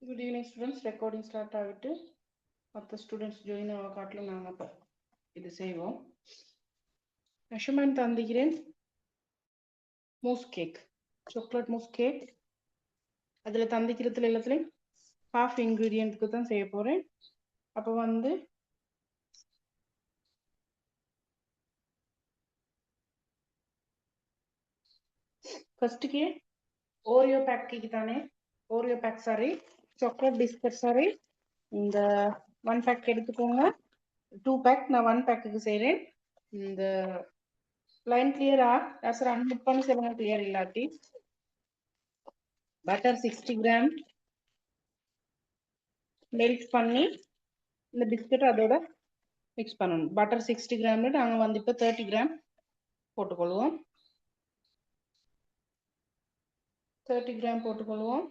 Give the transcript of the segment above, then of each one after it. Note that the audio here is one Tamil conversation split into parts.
Good evening, students. Recording start ஆகிட்டு மற்ற ஸ்டூடெண்ட்ஸ் ஜாயின் ஆக காட்டிலும் நாங்கள் இப்போ இது செய்வோம். மெஷர்மெண்ட் தந்திக்கிறேன். Mousse cake, chocolate mousse cake. அதில் தந்திக்கிறதுல எல்லாத்துலேயும் ஹாஃப் இன்க்ரீடியண்ட்டுக்கு தான் செய்ய போகிறேன். அப்போ வந்து ஃபர்ஸ்ட்டுக்கே ஓரியோ பேக்கேஜ் தானே, Oreo pack sorry, chocolate biscuit sorry. இந்த 1 பேக் எடுத்துக்கோங்க. 2 பேக் நான் 1 பேக்குக்கு செய்கிறேன். இந்த லைன் கிளியரா? சார் அன்மிட் பண்ணி சொல்லுங்க கிளியர் இல்லாட்டி. பட்டர் 60 கிராம் மெல்ட் பண்ணி இந்த பிஸ்கட் அதோட மிக்ஸ் பண்ணணும். பட்டர் 60 கிராம்ல நாங்கள் வந்து இப்போ 30 கிராம் போட்டுக்கொள்வோம். 30 கிராம் போட்டுக்கொள்வோம்.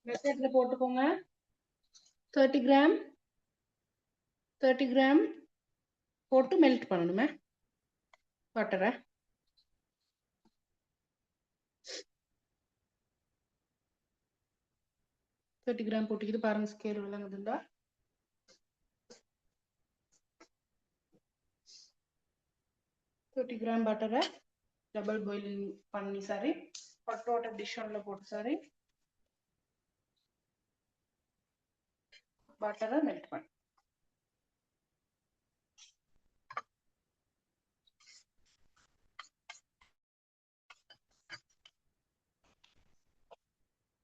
மெத்தட்ல போட்டுக்கோங்க. 30 கிராம் போட்டு மெல்ட் பண்ணணுமே பட்டரை. கிராம் போட்டுக்கிட்டு பாருங்க ஸ்கேல் விளங்குதுண்டா. கிராம் பட்டரை டபுள் பாயிலிங் பண்ணி சாரி ஹாட் வாட்டர் டிஷ் ஒன்ல போட்டு சாரி பட்டரை மெல்ட் பண்ணி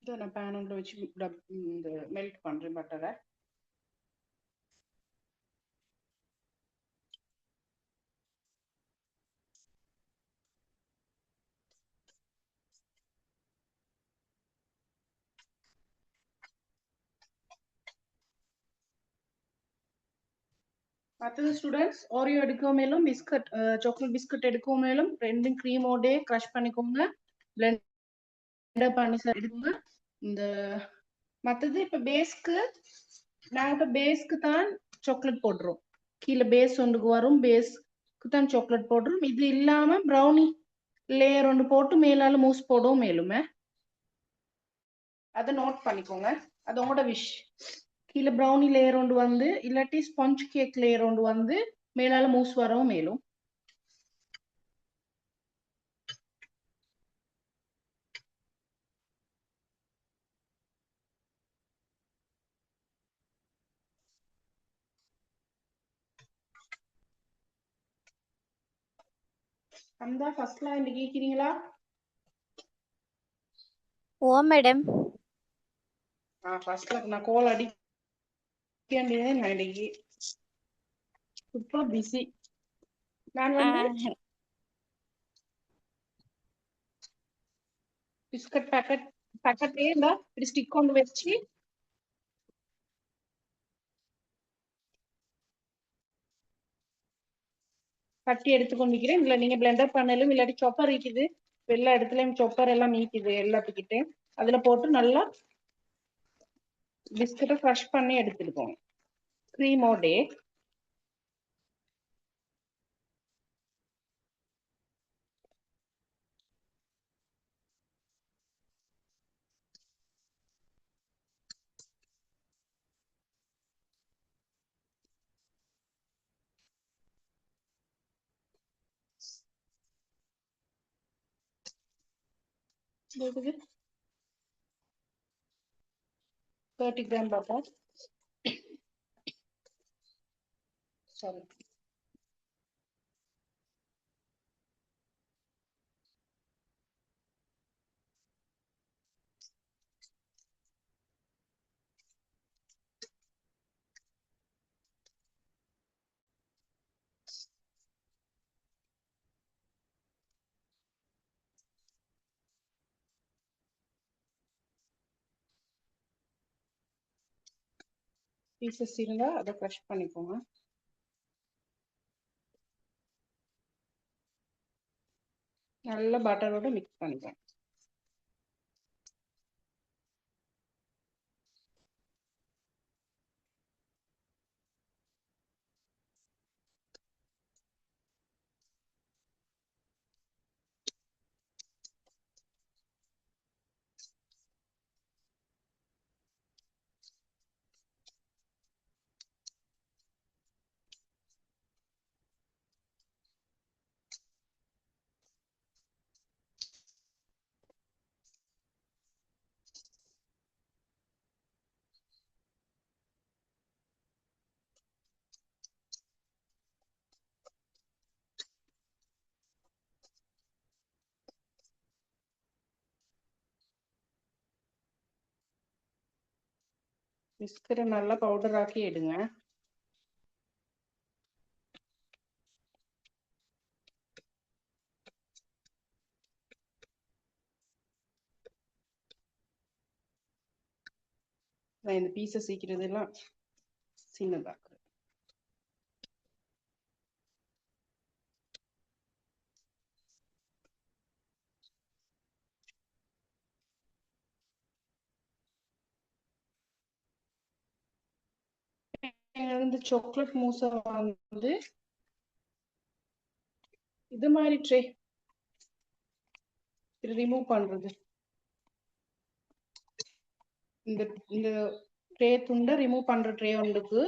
இதை நான் பேன் ஒன்ல வச்சு இந்த மெல்ட் பண்றேன் பட்டரை. மற்றது ஸ்டூடெண்ட்ஸ் ஓரியோ எடுக்கவும் மேலும் பிஸ்கட் சாக்லேட் பிஸ்கட் எடுக்கவும் மேலும் ரெண்டும் க்ரீமோடே க்ரஷ் பண்ணிக்கோங்க, பிளெண்டர் பண்ணி எடுங்க. இந்த மற்றது இப்போ பேஸ்க்கு நாங்கள் இப்போ பேஸ்க்கு தான் சாக்லேட் போடுறோம். கீழே பேஸ் ஒன்றுக்கு வரும், பேஸ்க்கு தான் சாக்லேட் போடுறோம். இது இல்லாம ப்ரௌனி லேயர் ஒன்று போட்டு மேலால மூஸ் போடவும் மேலுமே அதை நோட் பண்ணிக்கோங்க. அது உங்களோட விஷ். கீழே ப்ரௌனி லேயர் ஒன்று வந்து இல்லாட்டி ஸ்பாஞ்ச் கேக் லேயர் ஒன்று வந்து மேலால மூஸ் வரவும் மேலும். அந்த ஃபர்ஸ்ட் லைன் கேக்குறீங்களா? ஓ மேடம். ஃபர்ஸ்ட்ல நான் கால் அடிக்கேன் இன்னைக்கு சூப்பர் பிஸி. நான் வந்து பிஸ்கட் பேக்கெட்டே இல்ல இப்படி ஸ்டிக் கொண்டு வச்சு கட்டி எடுத்துக்கொண்டிருக்கிறேன். இல்ல நீங்க பிளெண்டர் பண்ணலும் இல்லாட்டி சொப்பர் இருக்குது, எல்லா இடத்துலயும் சொப்பர் எல்லாம் நீக்குது எல்லாத்துக்கிட்டே. அதுல போட்டு நல்லா பிஸ்கட்டை க்ரஷ் பண்ணி எடுத்துருக்கோம். க்ரீமோடே இருக்குது 30 கிராம் பட்டர். சாரி, பீசஸ் இருந்தா அதை க்ரஷ் பண்ணிக்கோங்க. நல்ல பட்டரோட மிக்ஸ் பண்ணிக்கோங்க. பிஸ்கட்டை நல்லா பவுடர் ஆக்கி எடுங்க. நான் இந்த பீஸை சீக்கிரதெல்லாம் சின்னதாக்குறேன். இந்த சாக்லேட் மூஸை வந்து இது மாதிரி ட்ரே ரிமூவ் பண்றது. இந்த இந்த ட்ரே துண்டை ரிமூவ் பண்ற ட்ரே ஒன்றுக்கு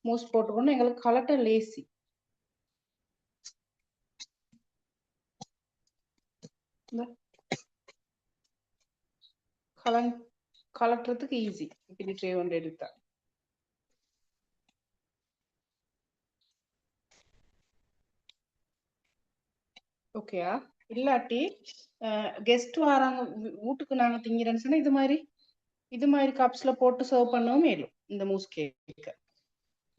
மூஸ் போட்டுக்கணும். எங்களுக்கு கலட்ட லேசி. கலட்டுறதுக்கு ஈஸி. இப்படி ட்ரே ஒன்று எடுத்தா ஓகேயா? இல்லாட்டி கெஸ்ட் வராங்க வீட்டுக்கு நாங்க திங்கிறேன்னு சொன்னா இது மாதிரி கப்ஸ்ல போட்டு சர்வ் பண்ணவும் மேலும் இந்த மூஸ் கேக்.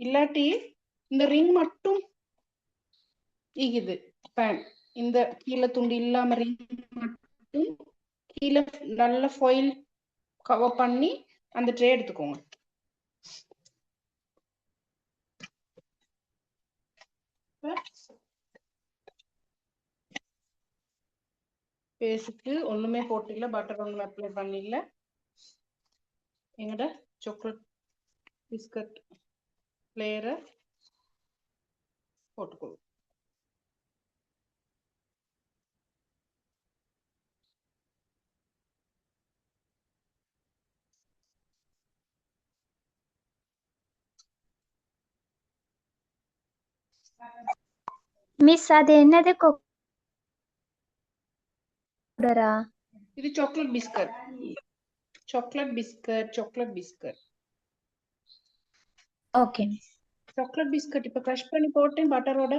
இல்லாட்டி இந்த ரிங் மட்டும் ஈகுது பேன் இந்த கீழே துண்டு இல்லாம ரிங் மட்டும் கீழே நல்ல ஃபாயில் கவர் பண்ணி அந்த ட்ரே எடுத்துக்கோங்க. பேஸுக்கு ஒண்ணுமே போட்டில்ல, பட்டர் ஒண்ணுமே அப்ளை பண்ணிடல. எங்கட சாக்லேட் பிஸ்கட் லேயரை போட்டுக்கணும். மிஸ் அது என்னது பவுடரா? இது chocolate biscuit. Okay. Chocolate biscuit இப்ப கிரஷ் பண்ணி போட்டேன் பட்டரோட.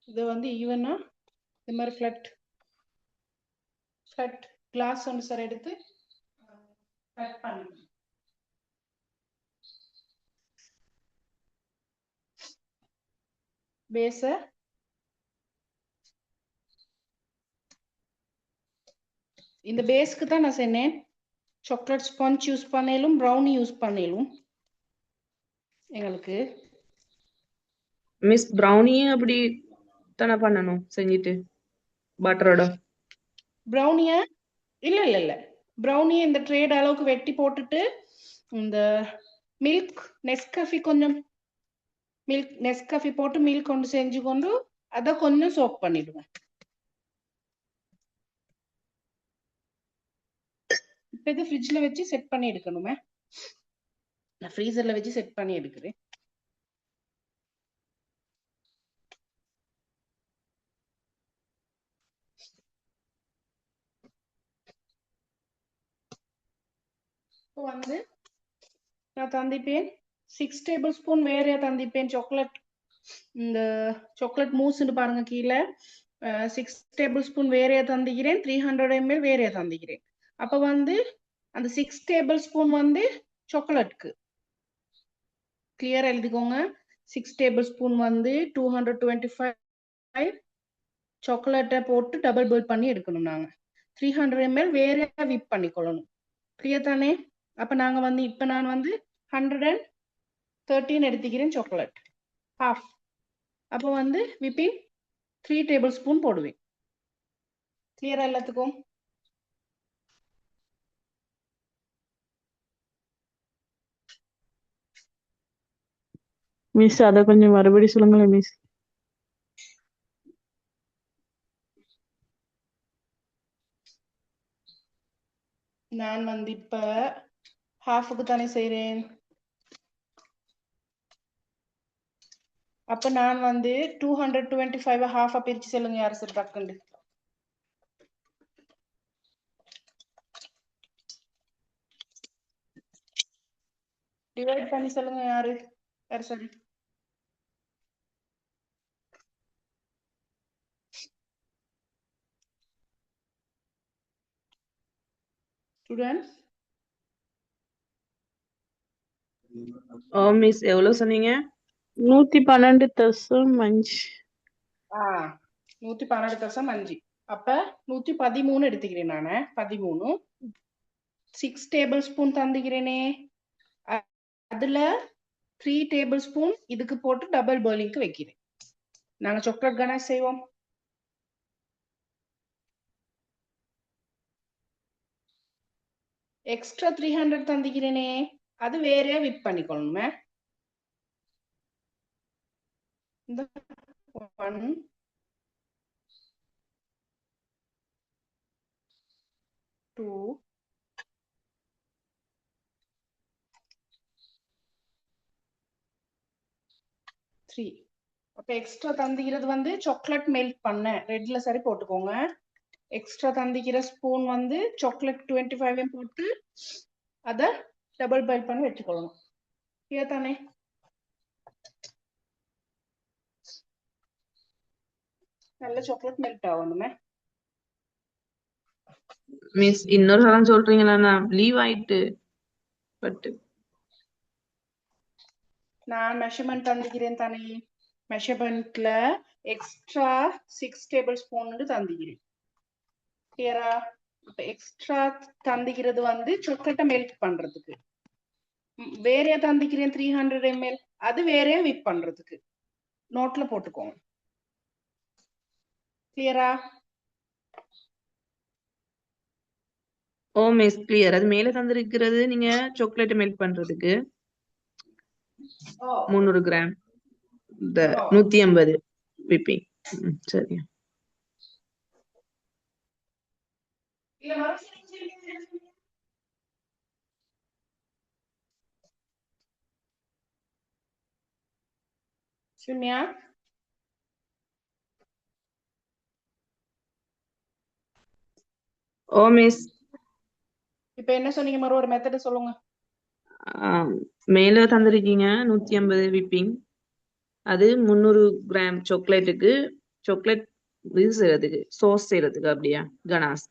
இது வந்து ஈவனா இந்த மாதிரி ஃபிளட் கிளாஸ் ஒன்று சார் எடுத்து கட் பண்ணி பேஸ இந்த பேஸ்க்கு தான் நான் சொன்னேன் சாக்லேட் ஸ்பாஞ்ச் யூஸ் பண்ணலும் ப்ரௌனி யூஸ் பண்ணலும். எங்களுக்கு மிஸ் ப்ரௌனியே அப்படி தானே பண்ணணும் செஞ்சுட்டு பட்டரோட. ப்ரௌனிய இல்ல ப்ரௌனியை இந்த ட்ரேட் அளவுக்கு வெட்டி போட்டுட்டு இந்த மில்க் நெஸ்கஃபி கொஞ்சம் நெஸ்கஃபி போட்டு மில்க் கொண்டு செஞ்சு கொண்டு அதை கொஞ்சம் சோக் பண்ணிடுவேன். இப்ப இது ஃப்ரிட்ஜ்ல வச்சு செட் பண்ணி எடுக்கணுமே. நான் ஃப்ரீசர்ல வச்சு செட் பண்ணி எடுக்கிறேன். இப்போ வந்து நான் தந்திப்பேன் 6 டேபிள் ஸ்பூன் வேறையா தந்திப்பேன் சாக்லேட். இந்த சாக்லேட் மூஸ்ன்னு பாருங்க கீழே 6 டேபிள் ஸ்பூன் வேறையா தந்திக்கிறேன். 300 ml வேறையா தந்திக்கிறேன். அப்ப வந்து அந்த 6 டேபிள் ஸ்பூன் வந்து சாக்லேட்க்கு கிளியரா எழுதிக்கோங்க. 6 டேபிள் ஸ்பூன் வந்து 225 சாக்லேட்டை போட்டு டபுள் பாயில் பண்ணி எடுக்கணும். நாங்க 300 ml வேறையா விப் பண்ணிக்கொள்ளணும். கிளியர் தானே? அப்ப நாங்க வந்து இப்ப நான் வந்து 113 எடுத்துக்கிறேன் சாக்லேட் ஹாஃப். அப்போ வந்து விப்பிங் 3 டேபிள் ஸ்பூன் போடுவேன். கிளியரா எல்லாத்துக்கும்? மிஸ் அத கொஞ்சம் மறுபடி சொல்லுங்களேன் மிஸ். நான் வந்து இப்ப ஹாஃபுக்கு தானே செய்றேன். அப்ப நான் வந்து 225 ஹாஃபா பிரிச்சு சொல்லுங்க யாரு சார் டக்குண்டு. டிவைட் பண்ணி சொல்லுங்க யாரு யார் சரி ஸ்டூடெண்ட்ஸ் மிஸ் எவ்வளவு சொன்னீங்க? 112.5. 112.5. அப்ப 113 எடுத்துக்கிறேன் நானு. 13 6 டேபிள் ஸ்பூன் தந்துக்கிறேனே. அதுல 3 டேபிள் ஸ்பூன் இதுக்கு போட்டு டபுள் பாயிலிங்க்கு வைக்கிறேன். நாங்க சாக்லேட் கனாஷ் செய்வோம். எக்ஸ்ட்ரா 300 தந்துக்கிறேனே. அது வேறையா விப் பண்ணிக்கொள்ளணுமே. இந்த 1 2 3. அப்ப எக்ஸ்ட்ரா தந்திக்கிறது வந்து சாக்லேட் மெல்ட் பண்ண ரெட்ல சரி போட்டுக்கோங்க. எக்ஸ்ட்ரா தந்திக்கிற ஸ்பூன் வந்து சாக்லேட் 25 போட்டு அத டபுள் பாயில் பண்ணி வச்சுக்கொள்ளணும். தானே நல்ல சாக்லேட் மெல்ட் ஆகணுமே. மிஸ் இன்னொரு சலம் சொல்றீங்களா? நான் லீவ் ஆயிட்டு பட் நான் மெஷர்மெண்ட் தந்துக்கிறேன் தானே. மெஷர்மெண்ட்ல எக்ஸ்ட்ரா 6 டேபிள் ஸ்பூன் தந்துக்கிறேன். கிளியரா? இப்ப எக்ஸ்ட்ரா தந்திக்கிறது வந்து சாக்லேட்டை மெல்ட் பண்றதுக்கு. வேறையா தந்திக்கிறேன் 300 ml. அது வேறையா விப் பண்றதுக்கு. நோட்ல போட்டுக்கோங்க. கிளியரா? Miss clear. அது மேல தந்திருக்கிறது நீங்க சாக்லேட் மெல்ட் பண்றதுக்கு 300 கிராம் இந்த 150 விப்பிங். சரி. சுமியா மிஸ் இப்ப என்ன சொன்னீங்க? மறு ஒரு மெத்தட் சொல்லுங்க. மேல தந்திருக்கீங்க 150 விப்பிங். அது 300 கிராம் சாக்லேட்டுக்கு சாக்லேட் இது செய்யறதுக்கு சோஸ் செய்யறதுக்கு அப்படியா கனாஸ்?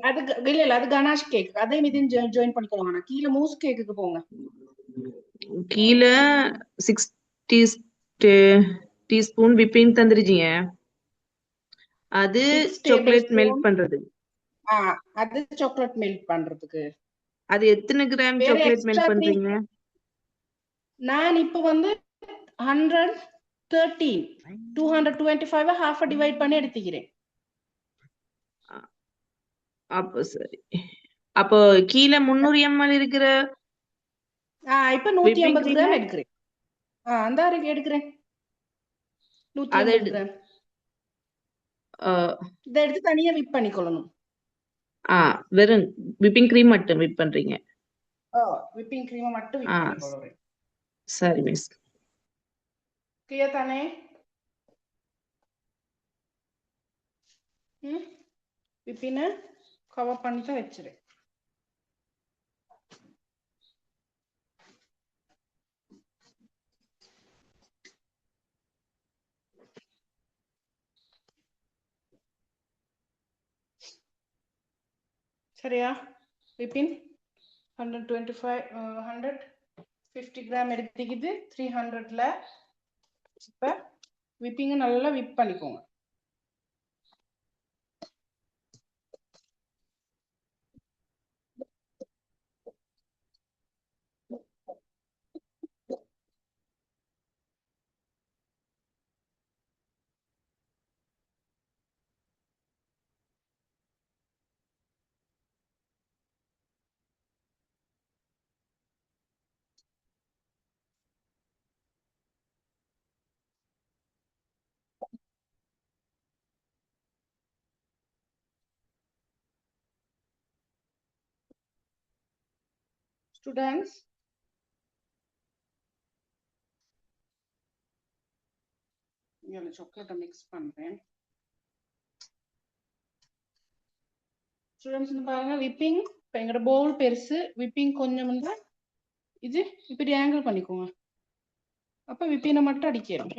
அது இல்ல அது கனாஷ் கேக். அதே மீதியும் ஜாயின் பண்ணிக்கோங்க. கீழே மூஸ் கேக்குக்கு போங்க. கீழே 6 டீஸ்பூன் விப்பிங் தந்துருக்கீங்க. அது 6 சாக்லேட் மெல்ட் tablespoon. பண்றதுக்கு. அது சாக்லேட் மெல்ட் பண்றதுக்கு. அது எத்தனை கிராம் வேற சாக்லேட் எக்ஸ்ட்ரா மெல்ட் பண்றீங்க? நான் இப்ப வந்து 113 225 half டிவைட் பண்ணி எடுத்துக்கிறேன். அப்போ சரி. அப்போ கீழே 300 ml இருக்கிற இப்ப whipping 150 cream கிராம் எடுக்கிறேன். அந்த எடுக்கிறேன் 150 கிராம். இதை எடுத்து தனியா விப் பண்ணிக்கொள்ளணும். வெறும் விப்பிங் கிரீம் மட்டும் விப் பண்றீங்க? விப்பிங் கிரீமை மட்டும் விப் பண்ணிக்கொள்ளுறேன். சரி மிஸ். கிளியர் தானே? விப்பின கவர் பண்ணி தான் வச்சிரு. சரியா? விப்பின் 150 கிராம் எடுத்துக்கிட்டு 300ல இப்ப விப்பிங்க நல்லா விப் பண்ணிக்கோங்க. ஸ்டூடெண்ட்ஸ் இங்க சாக்லேட்டை மிக்ஸ் பண்றேன். ஸ்டூடெண்ட்ஸ் பாருங்க, விப்பிங் இப்ப எங்களோட பவுல் பெருசு, விப்பிங் கொஞ்சம் இது இப்படி ஆங்கிள் பண்ணிக்கோங்க. அப்ப விப்பினை மட்டும் அடிக்கிறோம்.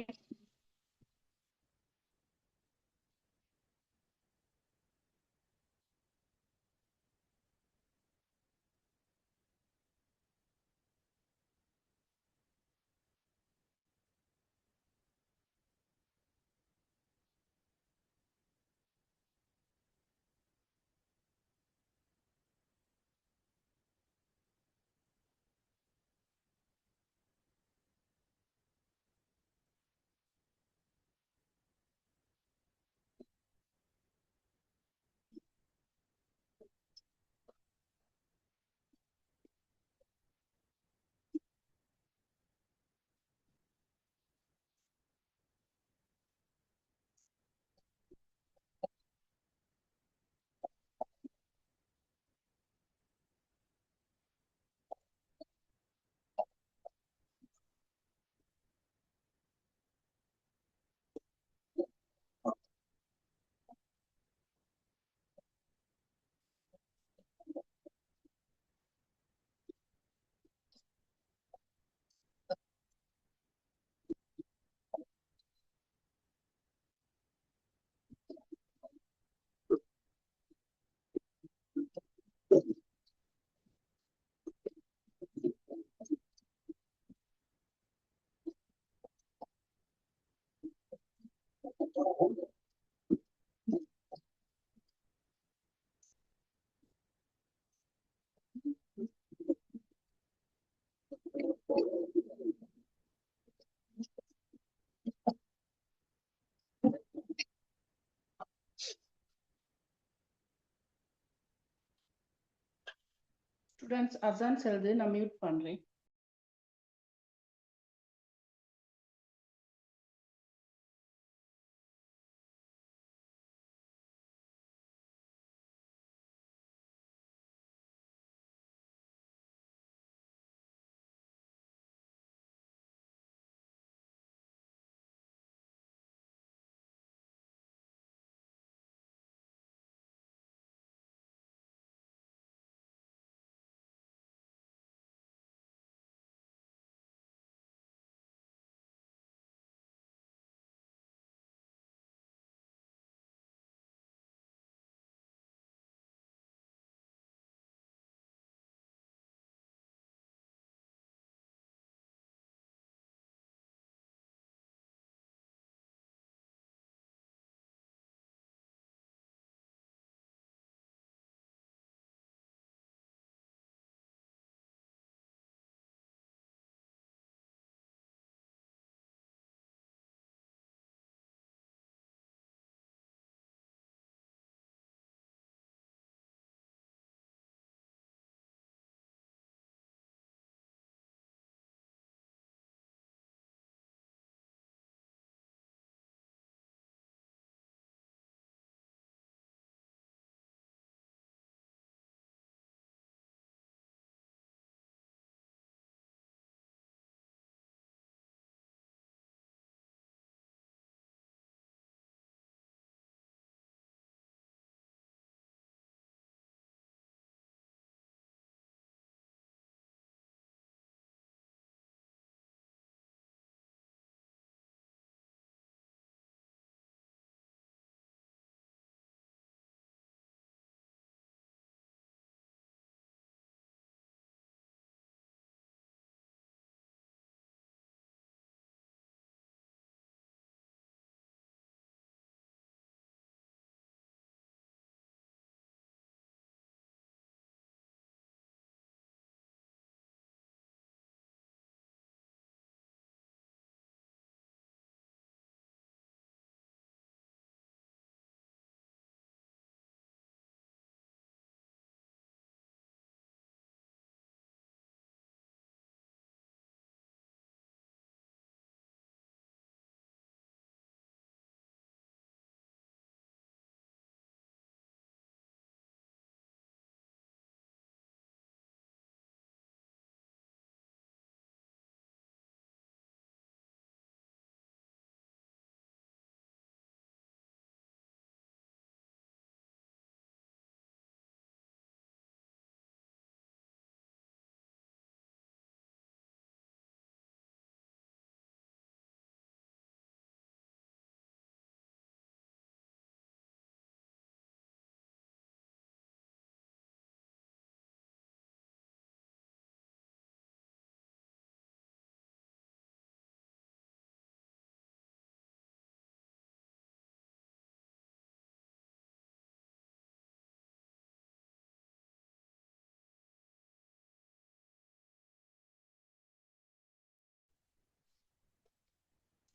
ஸ்டூடெண்ட்ஸ் அசான் செல்து நான் மியூட் பண்றேன்.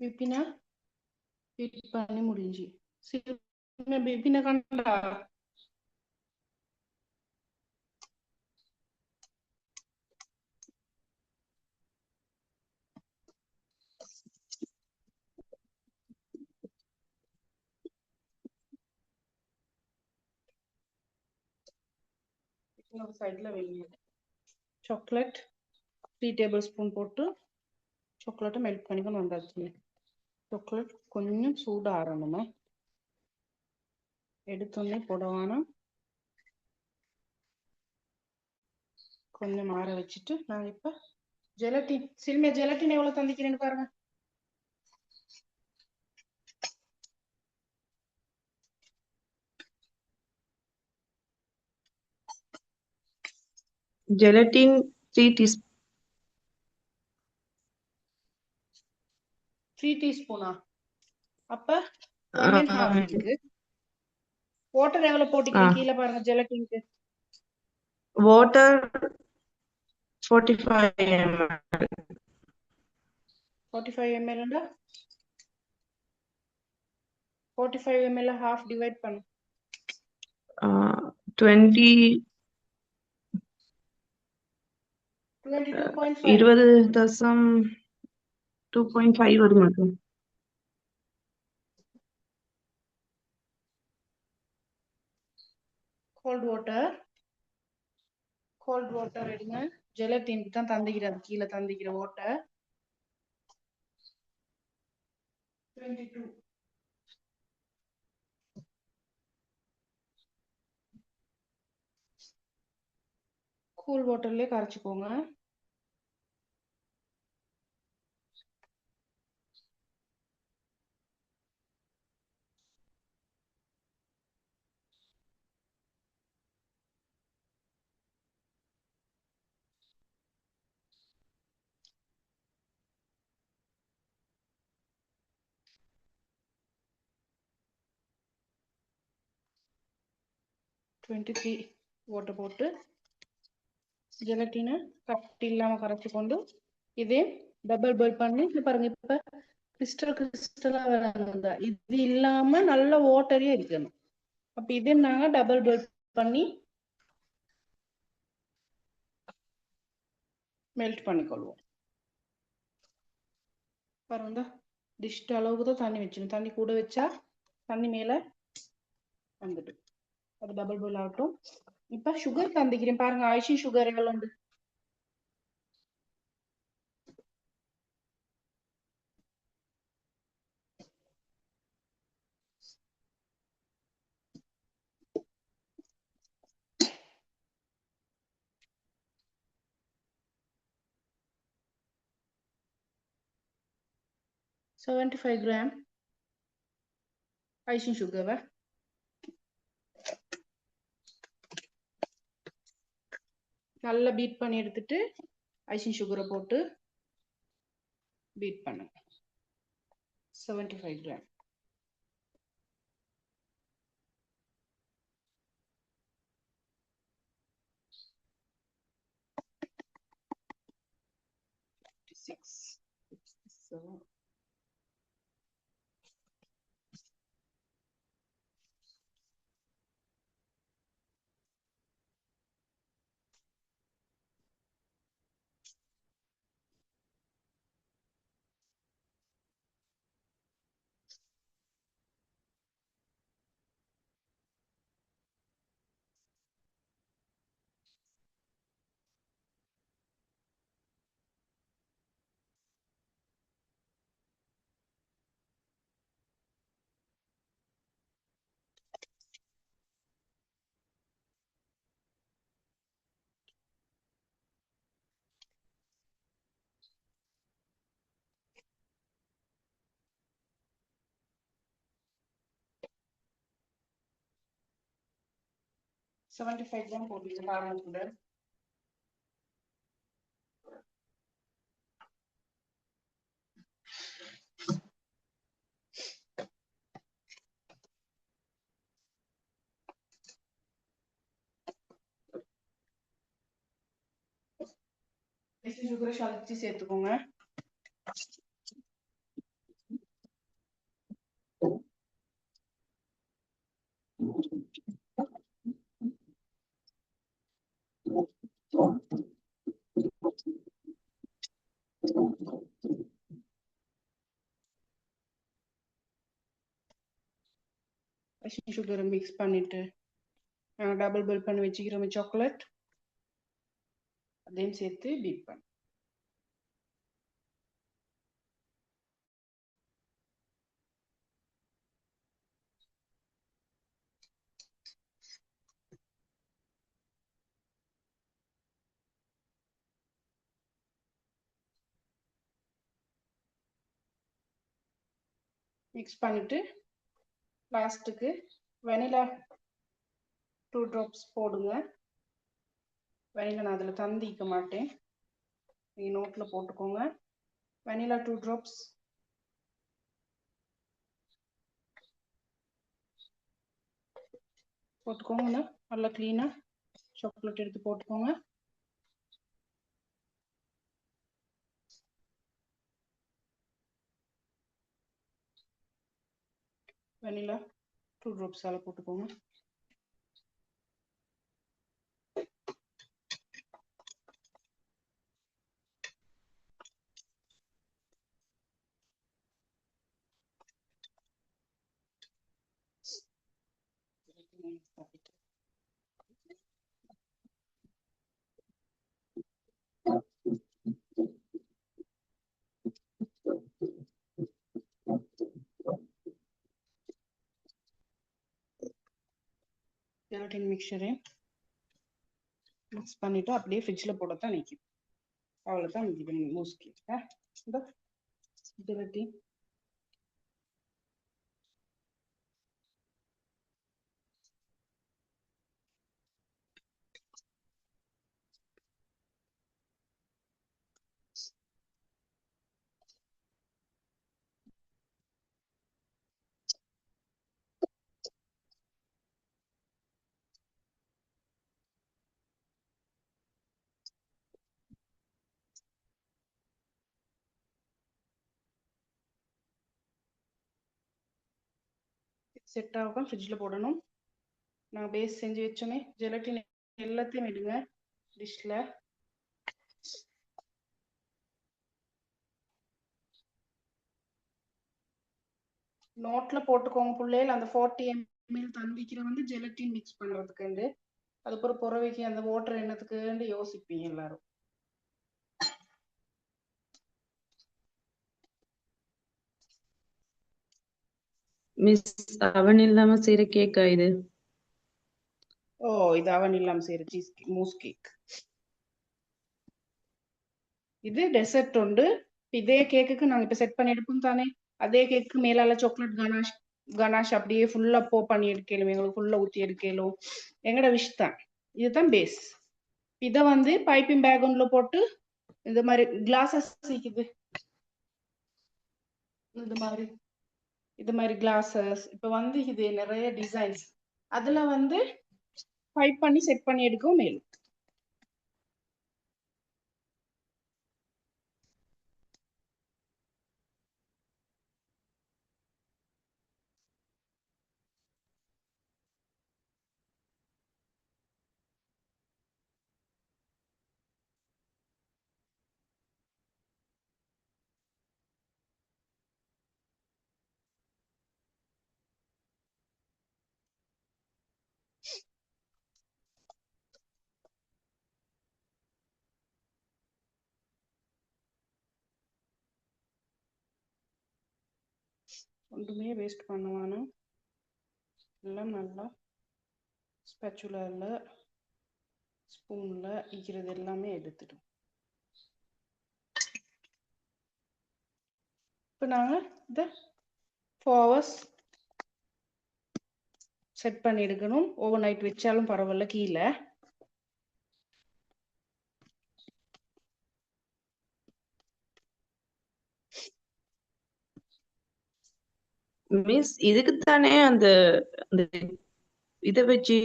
விப்பினா பீட் பண்ணி முடிஞ்சு. விப்பின கண்டா ஒரு சைடுல வைங்க. சாக்லேட் 3 டேபிள் ஸ்பூன் போட்டு சாக்லேட்டை மெல்ட் பண்ணிக்கணும் வந்தாச்சு. சாக்லேட் கொஞ்சம் சூடு ஆறணுமே, எடுத்தோடனே போடவானா, கொஞ்சம் ஆற வச்சுட்டு நான் இப்ப ஜெலட்டின் சில்மியா ஜெலட்டின் எவ்வளவு தந்திக்கிறேன்னு பாருங்க. ஜெலட்டின் 3 டீஸ்பூனா? அப்ப 1.5 இருக்கு. வாட்டர் எவ்வளவு போட்டிக்கிறேன் கீழே பாருங்க. ஜெலட்டினுக்கு water 45 ml. 45 ml 45 ml half divide பண்ணு. 20 22.5 20.2.5 வரும் மட்டும். கோல்ட் வாட்டர் எடுங்க. ஜெலட்டினுக்கு தான் தந்திக்கிறேன், கீழே தந்திக்கிற வாட்டர் 22. கூல் வாட்டர்லயே கரைச்சிக்கோங்க. வாட்டர் போட்டு ஜெலட்டினை கட்டி இல்லாம கரைச்சி கொண்டு இதே டபுள் பாயில் பண்ணி பாருங்க. இப்ப கிறிஸ்டலா வரணும். இது இல்லாம நல்ல வாட்டரே இருக்கணும். அப்ப இதே நாங்க டபுள் பாயில் பண்ணி மெல்ட் பண்ணிக்கொள்வோம். பாருங்க, டிஷ் அளவுக்கு தான் தண்ணி வச்சிடும். தண்ணி கூட வச்சா தண்ணி மேல வந்துட்டு அது டபுள் பாயில் ஆகட்டும். இப்ப சுகர் தந்திக்கிறேன் பாருங்க. ஐசிங் சுகர் எவ்வளவு உண்டு? $75 grams ஐசிங் சுகர் நல்லா பீட் பண்ணி எடுத்துட்டு ஐசிங் சுகரை போட்டு பீட் பண்ணுங்க. 75 grams. $75 grams போட்டுருக்கேன் பாருங்க கூட. ஐசிங் சுகரை சளிச்சு சேர்த்துக்கோங்க. ஐசிங் சுகரை மிக்ஸ் பண்ணிட்டு டபுள் பாயில் பண்ணி வச்சுக்கிறோம் சாக்லேட் அதையும் சேர்த்து பீட் பண்ண மிக்ஸ் பண்ணிட்டு லாஸ்ட்டுக்கு வெனிலா 2 drops போடுங்க. வெனிலா நான் அதில் தந்திக்க மாட்டேன், நீங்கள் நோட்டில் போட்டுக்கோங்க. வெனிலா 2 drops போட்டுக்கோங்க. நல்லா க்ளீனாக சாக்லேட் எடுத்து போட்டுக்கோங்க. வெனிலா 2 drops போட்டுக்கோங்க. ஜெலட்டின் மிக்சரை மிக்ஸ் பண்ணிட்டு அப்படியே ஃப்ரிட்ஜில் போடத்தான் நிற்கும். அவ்வளோதான் இது மூஸ் கேக். இந்த ஜெலட்டின் செட் ஆகும். ஃப்ரிட்ஜில் போடணும். நான் பேஸ் செஞ்சு வச்சோன்னே ஜெலட்டின் எல்லாத்தையும் விடுங்க டிஷ்ல. நோட்ல போட்டுக்கோங்க பிள்ளைகள். அந்த 40 ml தண்ணிக்கிற வந்து ஜெலட்டின் மிக்ஸ் பண்றதுக்கு, அதுக்கப்புறம் புறவைக்கு அந்த வாட்டர் என்னத்துக்குன்னு யோசிப்பீங்க எல்லாரும். மிஸ் அவன் இல்லாம செய்யற கேக்கா இது? ஓ, இது அவன் இல்லாம செய்யற சீஸ் மூஸ் கேக். இது டெசர்ட் உண்டு. இதே கேக்குக்கு நாங்க இப்ப செட் பண்ணி எடுப்போம் தானே, அதே கேக்கு மேலால சாக்லேட் கனாஷ் அப்படியே ஃபுல்லா பண்ணி எடுக்கலும், எங்களுக்கு ஃபுல்லா ஊத்தி எடுக்கலும், எங்கட விஷ் தான். இதுதான் பேஸ். இதை வந்து பைப்பிங் பேக் ஒன்றுல போட்டு இந்த மாதிரி கிளாஸஸ் சீக்குது. இது மாதிரி கிளாஸஸ் இப்ப வந்து இது நிறைய டிசைன்ஸ் அதுல வந்து பைப் பண்ணி செட் பண்ணி எடுக்கவும் மேலும். ஒன்றுமே வேஸ்ட் பண்ணுவானு எல்லாம் நல்லா ஸ்பேச்சுலால ஸ்பூன்ல ஈக்கிறது எல்லாமே எடுத்துடும். இப்போ நாங்கள் இதை 4 hours செட் பண்ணி எடுக்கணும். ஓவர் நைட் வச்சாலும் பரவாயில்ல. கீழே மிஸ் இதுக்கு தானே அந்த இத வச்சு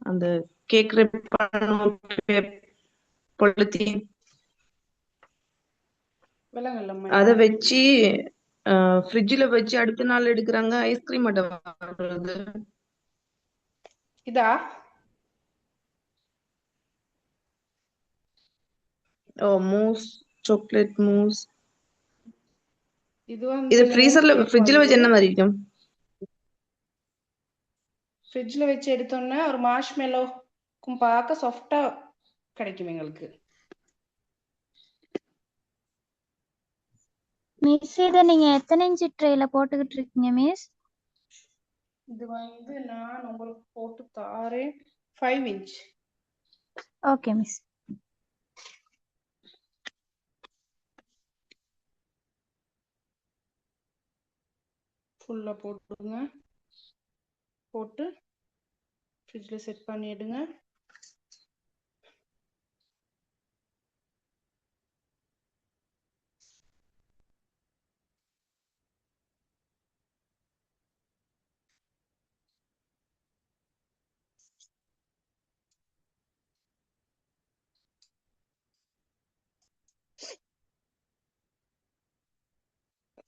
அந்த கேக் ரெப் பண்ணணும் பொலித்தீன் அத வச்சு ஃப்ரிட்ஜ்ல வச்சு அடுத்த நாள் எடுக்கிறாங்க. ஐஸ்கிரீம் வர்றது இதா? ஓ, மூஸ் சாக்லேட் மூஸ். இது வந்து இது ஃப்ரீசர்ல ஃப்ரிட்ஜ்ல வச்சு என்ன மாதிரி இருக்கும்? ஃப்ரிட்ஜில் வச்சு எடுத்தோன்னா ஒரு மார்ஷ்மெலோக்கும் பார்க்க சாஃப்டாக கிடைக்கும் எங்களுக்கு. மிஸ் இதை நீங்க எத்தனை இன்ச்சு ட்ரேல போட்டுக்கிட்டு இருக்கீங்க மிஸ்? இது வந்து நான் உங்களுக்கு போட்டு தாரேன் 5 இன்ச். Okay miss. ஃபுல்லாக போட்டுடுங்க. போட்டு ஃப்ரிட்ஜில் செட் பண்ணிடுங்க.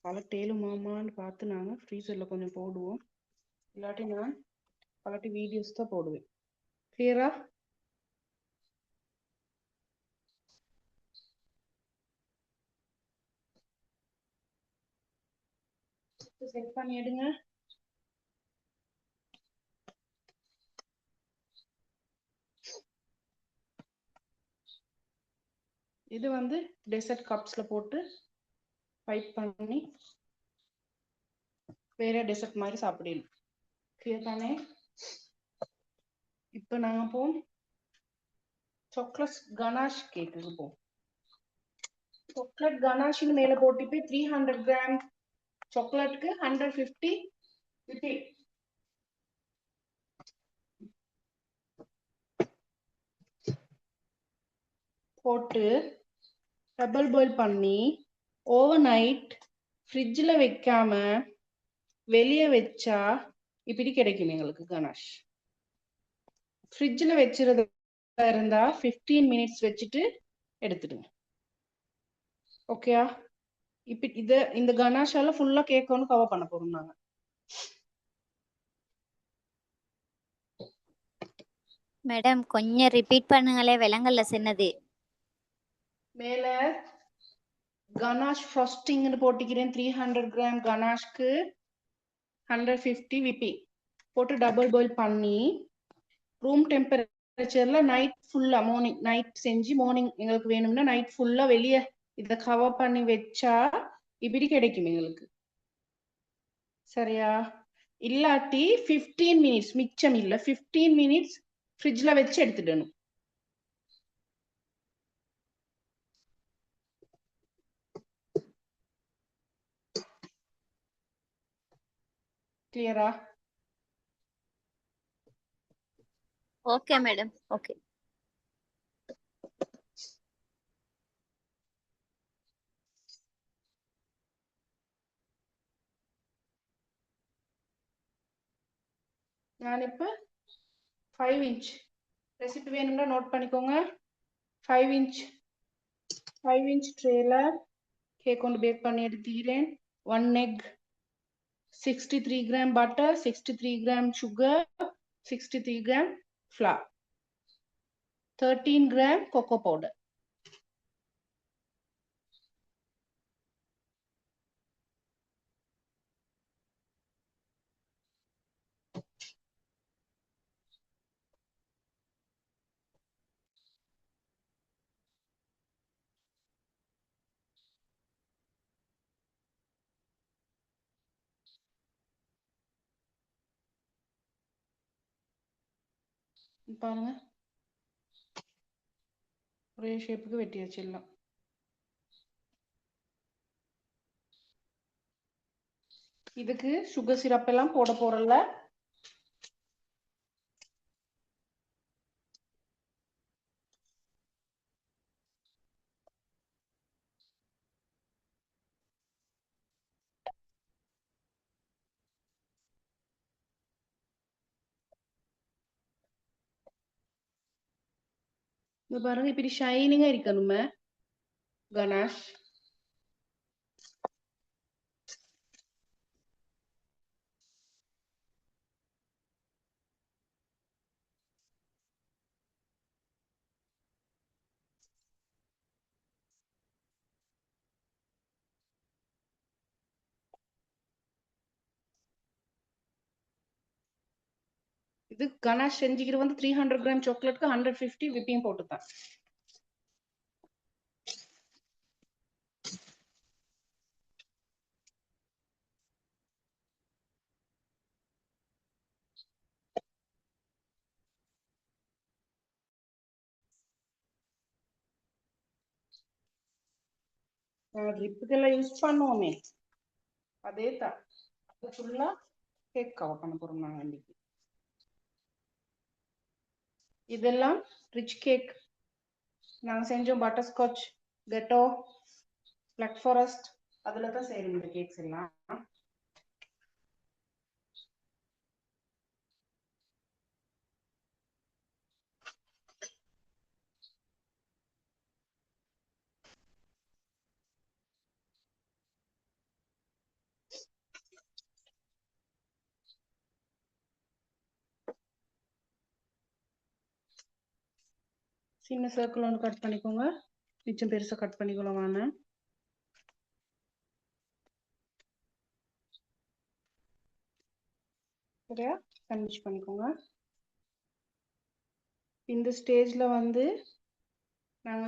பழட்டேலுமாமான்னு பார்த்து நாங்கள் ஃப்ரீசரில் கொஞ்சம் போடுவோம். இல்லாட்டி நான் பழட்டி வீடியோஸ் தான் போடுவேன். கிளியரா? செட் பண்ணிடுங்க. இது வந்து டெசர்ட் கப்ஸில் போட்டு பைப் பண்ணி வேற டெசர்ட் மாதிரி சாப்பிடலாம். கிளியர் தானே? இப்போ நாங்கள் போம் சாக்லேட் கனாஷ் கேக்குக்கு போம். சாக்லேட் கனாஷின்னு மேலே போட்டு போய் 300 கிராம் சாக்லேட்டுக்கு 150 விப்பி போட்டு டபுள் பாயில் பண்ணி ஓவர் நைட் ஃப்ரிட்ஜில் வைக்காம வெளியே வச்சா இப்படி கிடைக்கும் எங்களுக்கு கனாஷ். ஃப்ரிட்ஜில் வச்சிருந்தா இருந்தா 15 மினிட்ஸ் வச்சுட்டு எடுத்துடுங்க. ஓகேயா? இப்ப இந்த கனாஷால ஃபுல்லா கேக் ஒன்று கவர் பண்ண போறோம் நாங்க. மேடம் கொஞ்சம் ரிப்பீட் பண்ணுங்களே, விலங்கல்ல சின்னது. மேல கனாஷ் ஃப்ராஸ்டிங்னு போட்டிக்கிறேன். 300 கிராம் கனாஷ்க்கு 150 விப்பி போட்டு டபுள் பாயில் பண்ணி ரூம் டெம்பரேச்சர்ல நைட் ஃபுல்லா மார்னிங் நைட் செஞ்சு மார்னிங் எங்களுக்கு வேணும்னா நைட் ஃபுல்லா வெளியே இதை கவர் பண்ணி வச்சா இப்படி கிடைக்கும் எங்களுக்கு. சரியா? இல்லாட்டி 15 மினிட்ஸ் மிச்சம் இல்லை 15 மினிட்ஸ் ஃப்ரிட்ஜில் வச்சு எடுத்துடணும். கிளியரா? Okay madam, okay. நான் இப்போ 5 இன்ச் ரெசிபி வேணும்னா நோட் பண்ணிக்கோங்க. 5 இன்ச் ட்ரேல கேக் கொண்டு பேக் பண்ணி எடுத்துக்கிறேன். 1 egg, 63 gram butter, 63 gram sugar, 63 gram flour, 13 gram cocoa powder. பாருங்க ஒரே ஷேப்புக்கு வெட்டி வச்சிடலாம். இதுக்கு சுகர் சிரப் எல்லாம் போட போறல. இது பாருங்க இப்படி ஷைனிங்கா இருக்கணுமே கனாஷ். இது கனாஷ் செஞ்சுக்கிறது வந்து 300 கிராம் சாக்லேட்க்கு 150 விப்பிங் போட்டு தான். ட்ரிப்புக்கெல்லாம் யூஸ் பண்ணுவோமே அதே தான். அது ஃபுல்லா கேக் கவர் பண்ண போறோம் நாங்க இன்னைக்கு. இதெல்லாம் ரிச் கேக் நாங்க செஞ்சோம். பட்டர்ஸ்காட்ச், கெட்டோ, பிளாக் ஃபாரஸ்ட் அதுல தான் செய்யறோம் இந்த கேக்ஸ் எல்லாம். சின்ன சர்க்கிள் ஒன்று கட் பண்ணிக்கோங்க, மிச்சம் பெருசா கட் பண்ணிக்கலாம். வாங்க சரியா கன்விச் பண்ணிக்கோங்க. இந்த ஸ்டேஜ்ல வந்து நாங்க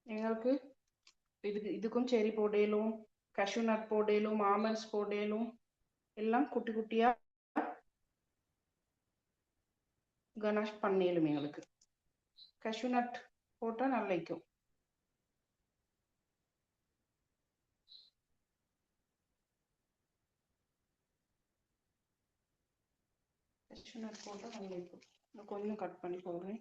எங்களுக்கு இதுக்கும் செரி போடலும், கஷ்யூ நட் போடலும், ஆல்மண்ட்ஸ் போடலும், எல்லாம் குட்டி குட்டியா கனாஷ் பண்ணலும். எங்களுக்கு கஷ்யூ நட் போட்டா நல்லா இருக்கும். கஷ்யூ நட் போட்டா நல்லா இருக்கும். நான் கொஞ்சம் கட் பண்ணி போடுறேன்.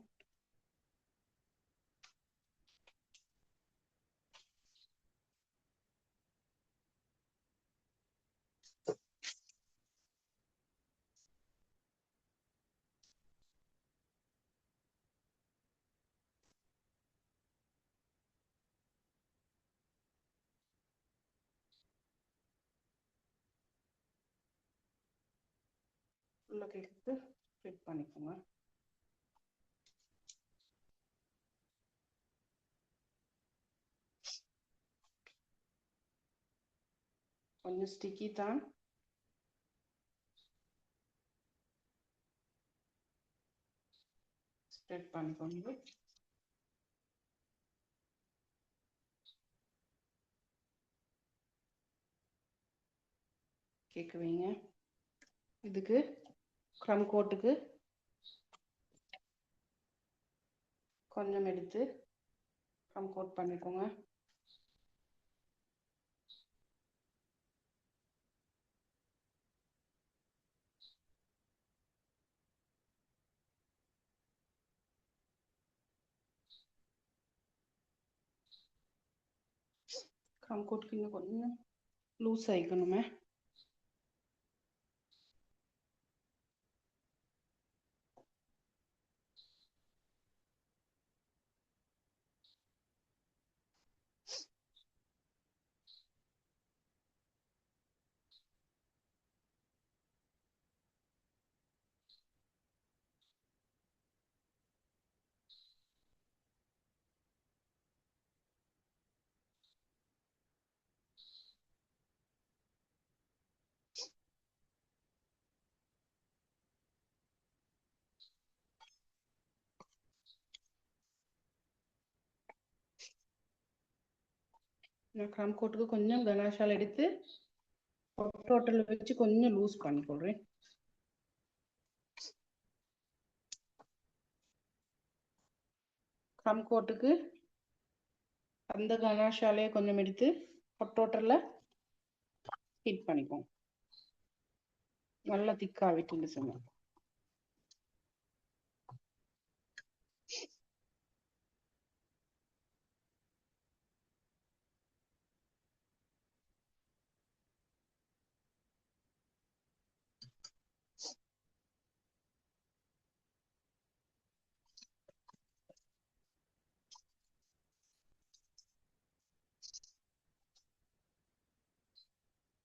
உள்ள கேக்கு ஃபிட் பண்ணிக்கோங்க. கொஞ்சம் ஸ்டிக்கி தான். ஸ்ப்ரெட் பண்ணிக்கோங்க. கேக் வைங்க. இதுக்கு க்ரம் கோட்டுக்கு கொஞ்சம் எடுத்து க்ரம் கோட் பண்ணிக்கோங்க. க்ரம் கோட்டுக்கு இன்னும் கொஞ்சம் லூஸ் ஆயிக்கணுமே. நான் க்ரம் கோட்டுக்கு கொஞ்சம் கனாஷால் எடுத்து டோட்டல் வச்சு கொஞ்சம் லூஸ் பண்ணிக்கொள்றேன். க்ரம் கோட்டுக்கு அந்த கனாஷாலே கொஞ்சம் எடுத்து டோட்டல்ல ஹீட் பண்ணிப்போம். நல்லா திக்கா விட்டு சொன்னோம்.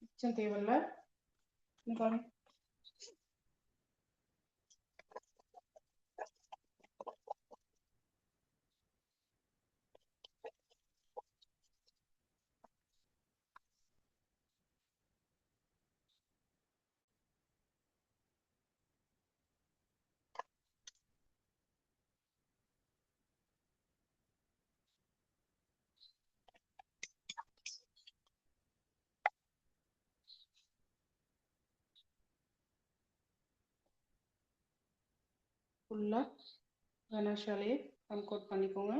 மிச்சம் தேவையில்ல. ஃபுல்லா கனாஷாலே கம் கோட் பண்ணிக்கோங்க.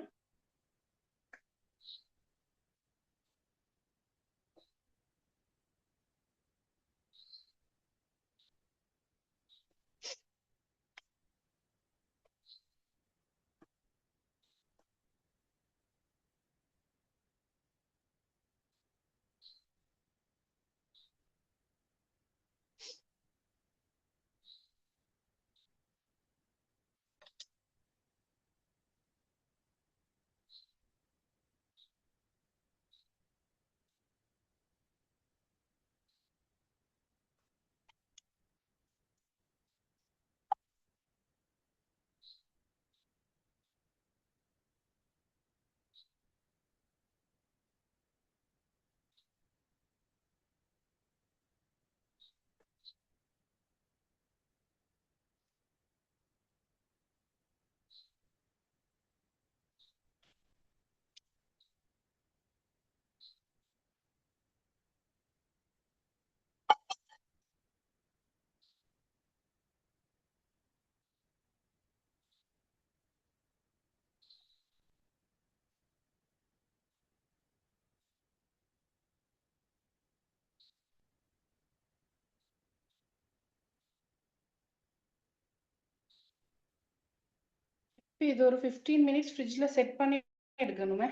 இப்போ இது ஒரு 15 மினிட்ஸ் ஃப்ரிட்ஜ்ல செட் பண்ணி எடுக்கணுமே.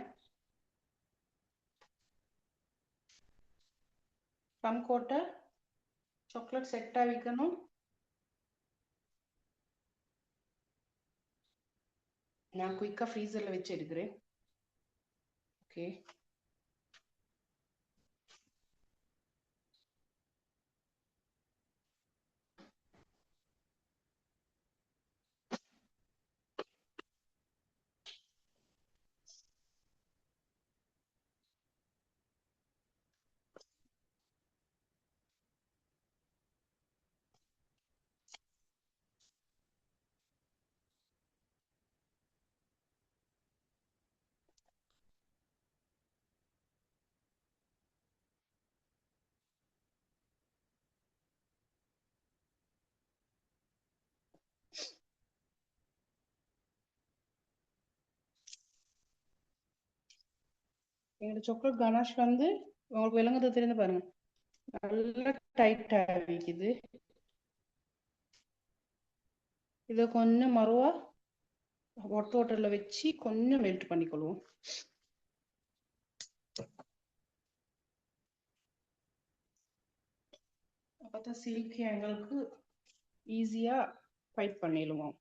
கம் கோட்டை சாக்லேட் செட் ஆகிக்கணும். நான் குயிக்கா ஃப்ரீசர்ல வச்சு எடுக்கிறேன். ஓகே, என்னோட சாக்லேட் கனாஷ் வந்து உங்களுக்கு விளங்குறது தெரிந்து பாருங்க, நல்லா டைட் ஆகிக்குது. இதை கொஞ்சம் மறுவா ஹாட் வாட்டர்ல வச்சு கொஞ்சம் மெல்ட் பண்ணிக்கொள்வோம். அப்பதான் சில்கி எங்களுக்கு ஈஸியா ஃபைட் பண்ணிடுவோம்.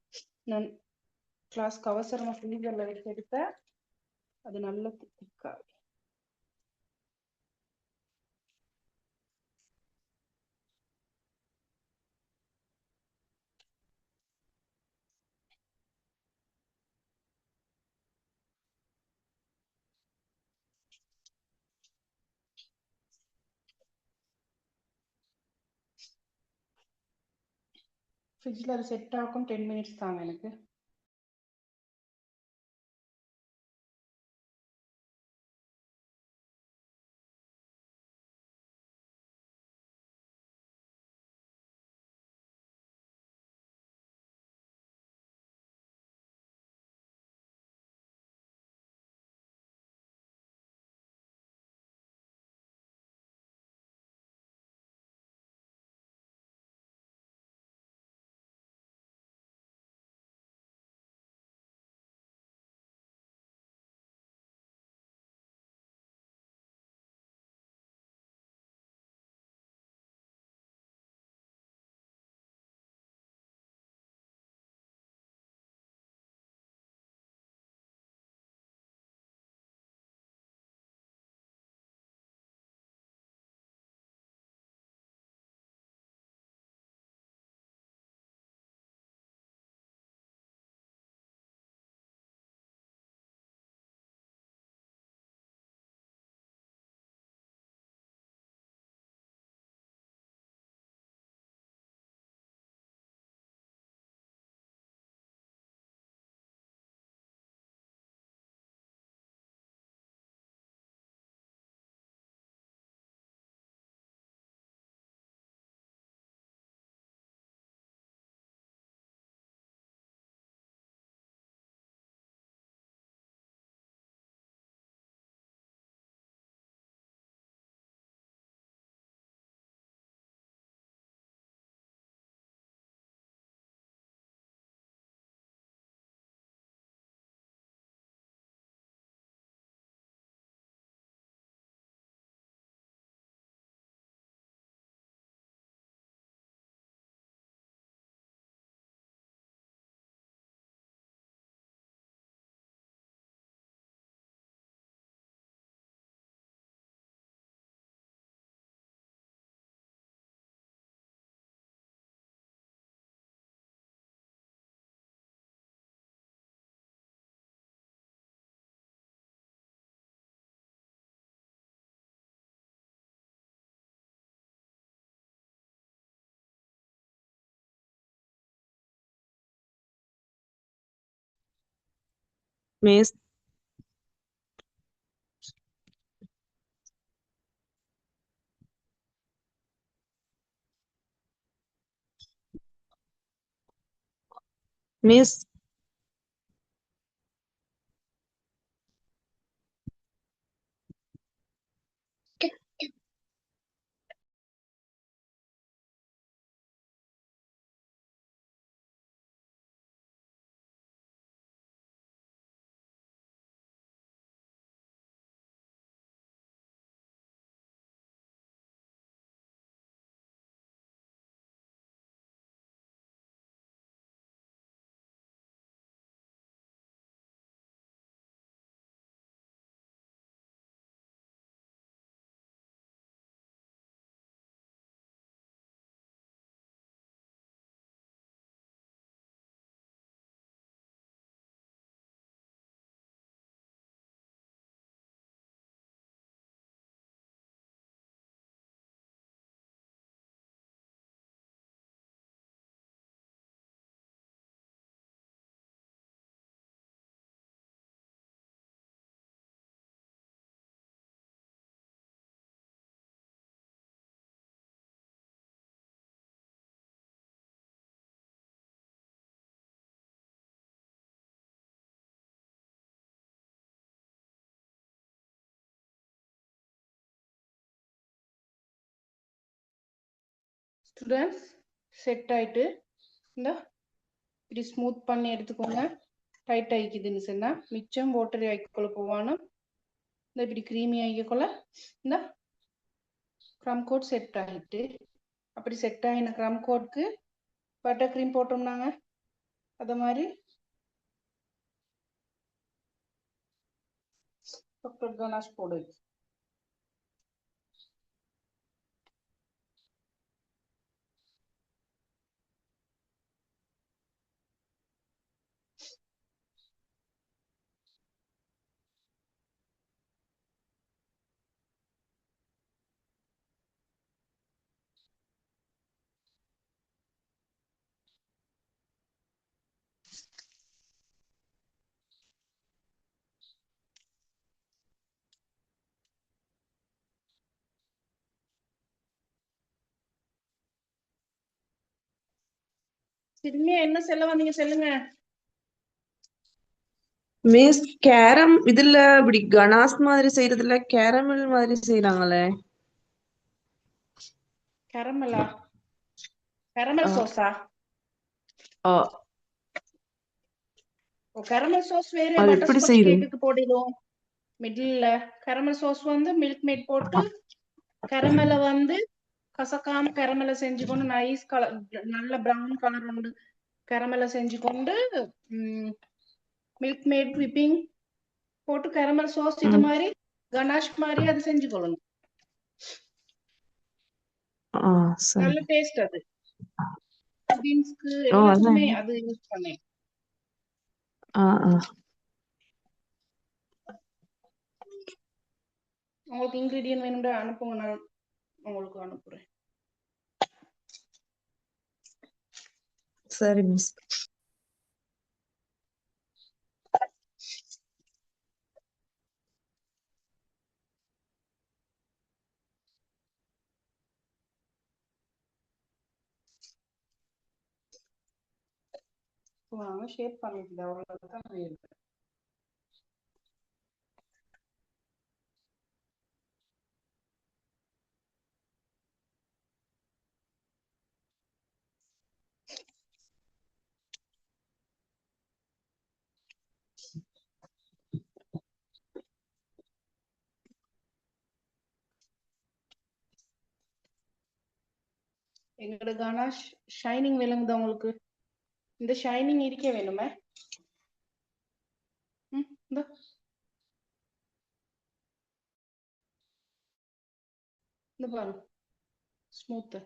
நான் கிளாஸ்க்கு அவசரமா ஃப்ரீசர்ல வச்சு எடுத்தேன், அது நல்ல திக்கா. ஃப்ரிட்ஜ்ல அது செட் ஆகும் 10 மினிட்ஸ் தாங்க எனக்கு. மிஸ் மிஸ் ஸ்டூடெண்ட்ஸ் செட் ஆயிட்டு இந்த இப்படி ஸ்மூத் பண்ணி எடுத்துக்கோங்க. டைட் ஆகிக்குதுன்னு சொன்னா மிச்சம் வாட்டர் ஆகிக்கொள்ள போவானோ இந்த இப்படி க்ரீமி ஆகிக்கொள்ள இந்த க்ரம் கோட் செட் ஆகிட்டு அப்படி செட் ஆகின க்ரம் கோட்க்கு பட்டர் க்ரீம் போட்டோம்னாங்க அத மாதிரி சாக்லேட் கனாஷ் போடு. திரும்பியா என்ன சொல்ல வந்தீங்க சொல்லுங்க. மிஸ் கேரம் இதுல இப்படி கனாஸ் மாதிரி செய்யறதுல கேரமல் மாதிரி செய்யறாங்களே. கரமலா கரமல் சோஸா? ஆ, கரமல் சோஸ் வேற அது பட்டர் எப்படி ஸ்காட்ச் செய்யுது? கேக்குக்கு போடுவோம். மிடில்ல கரமல் சோஸ் வந்து மில்க் மேட் போட்டு கரமலை வந்து கசக்காம கரமலை செஞ்சு கொண்டு நைஸ் கலர் நல்ல பிரவுன் கலர் உண்டு கரமலை செஞ்சு கொண்டு மில்க் மேட் விப்பிங் போட்டு கரமல் சோஸ் இது மாதிரி கனாஷ் மாதிரி அது செஞ்சு கொள்ளணும். ஆ, சரி. நல்ல டேஸ்ட் அது. பீன்ஸ்க்கு ஓ, அதான். எல்லாத்துக்குமே அது யூஸ் பண்ணேன். ஆ, ஆ. உங்களுக்கு இன்கிரீடியன்ட் வேணும்டா அனுப்புங்க, நான் உங்களுக்கு அனுப்புறேன். சரி மிஸ். வாங்க ஷேப் பண்ணிட்டு அவ்வளவுதான் வேணும். எங்களோட கனாஷ் ஷைனிங் விளங்குது உங்களுக்கு. இந்த ஷைனிங் இருக்க வேணுமே. இந்த பாருங்க ஸ்மூத்.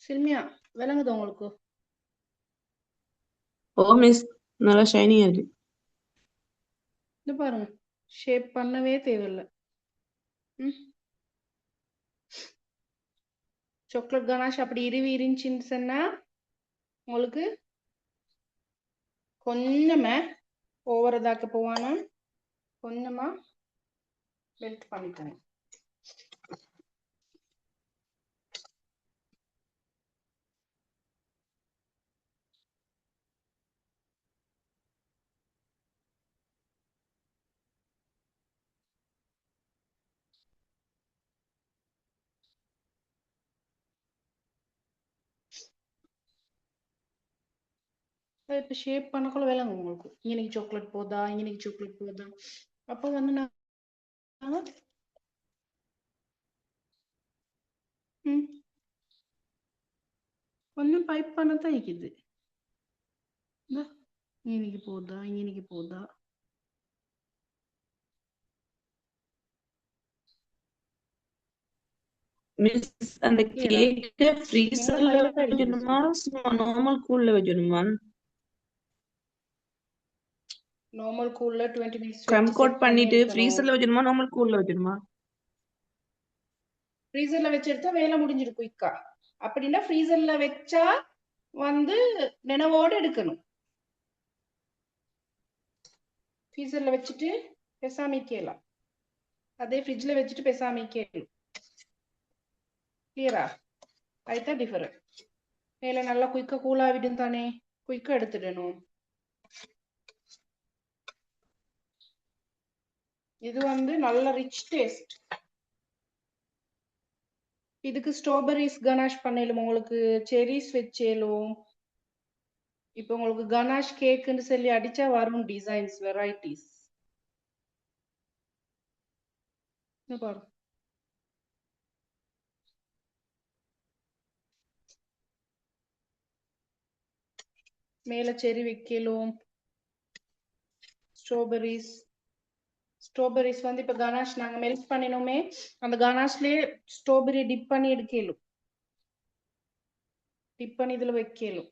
சில்மியா விளங்குது உங்களுக்கு? ஓ மிஸ், நல்லா ஷைனிங்கா இருக்கு. இந்த பாருங்க ஷேப் பண்ணவே தேவையில்லை. சாக்லேட் கனாஷ் அப்படி இருந்துச்சுன்னு சொன்னா உங்களுக்கு கொஞ்சமே ஓவர் இதாக்க போவானா கொஞ்சமா மெல்ட் பண்ணிக்கணும். இப்போ ஷேப் பண்ணக்குள்ள விளங்கும் உங்களுக்கு இன்னைக்கு சாக்லேட் போதா இன்னைக்கு சாக்லேட் போதா. அப்போ வந்து நான் கொஞ்சம் பைப் பண்ணத்தான் இருக்குது. இன்னைக்கு போதா இன்னைக்கு போதா. மிஸ் அந்த கிளியரா கேக்க ஃப்ரீசர்ல ஹைலைட் அடிக்குது. வைக்கணுமா சும்மா நார்மல் கூல்ல வைக்கணுமா? நார்மல் கூல்ல 20 மினிட்ஸ் கம் வச்சு கோட் செட் பண்ணி பண்ணிட்டு எடுக்கணும். ஃப்ரீசர்ல வைக்கணுமா நார்மல் கூல்ல வைக்கணுமா? ஃப்ரீசர்ல வச்சு எடுத்தா வேலை முடிஞ்சிடும் குயிக்கா. அப்படின்னா ஃப்ரீசர்ல வச்சா வந்து நினைவோடு எடுக்கணும். ஃப்ரீசர்ல வச்சுட்டு பெசாமிக்கலாம். அதே ஃப்ரிட்ஜ்ல வச்சுட்டு பெசாமிக்கணும். கிளியரா? அதுதான் டிஃபரெண்ட். மேல நல்லா குயிக்கா கூலாவிடும் தானே, குயிக்கா எடுத்துடணும். இது வந்து நல்ல ரிச் டேஸ்ட். இதுக்கு ஸ்ட்ராபெரிஸ் கனாஷ் பண்ணலும் உங்களுக்கு செரிஸ் வச்சேலும். இப்போ உங்களுக்கு கனாஷ் கேக்குன்னு சொல்லி அடிச்சா வரும் டிசைன்ஸ் வெரைட்டிஸ். பாரு மேல செரி வைக்கலும். ஸ்ட்ராபெரிஸ் வந்து இப்ப கனாஷ் நாங்க மெல்ட் பண்ணினோமே அந்த கனாஷ்லயே ஸ்ட்ராபெரி டிப் பண்ணி எடுக்கலும். டிப் பண்ணி இதுல வைக்கலும்.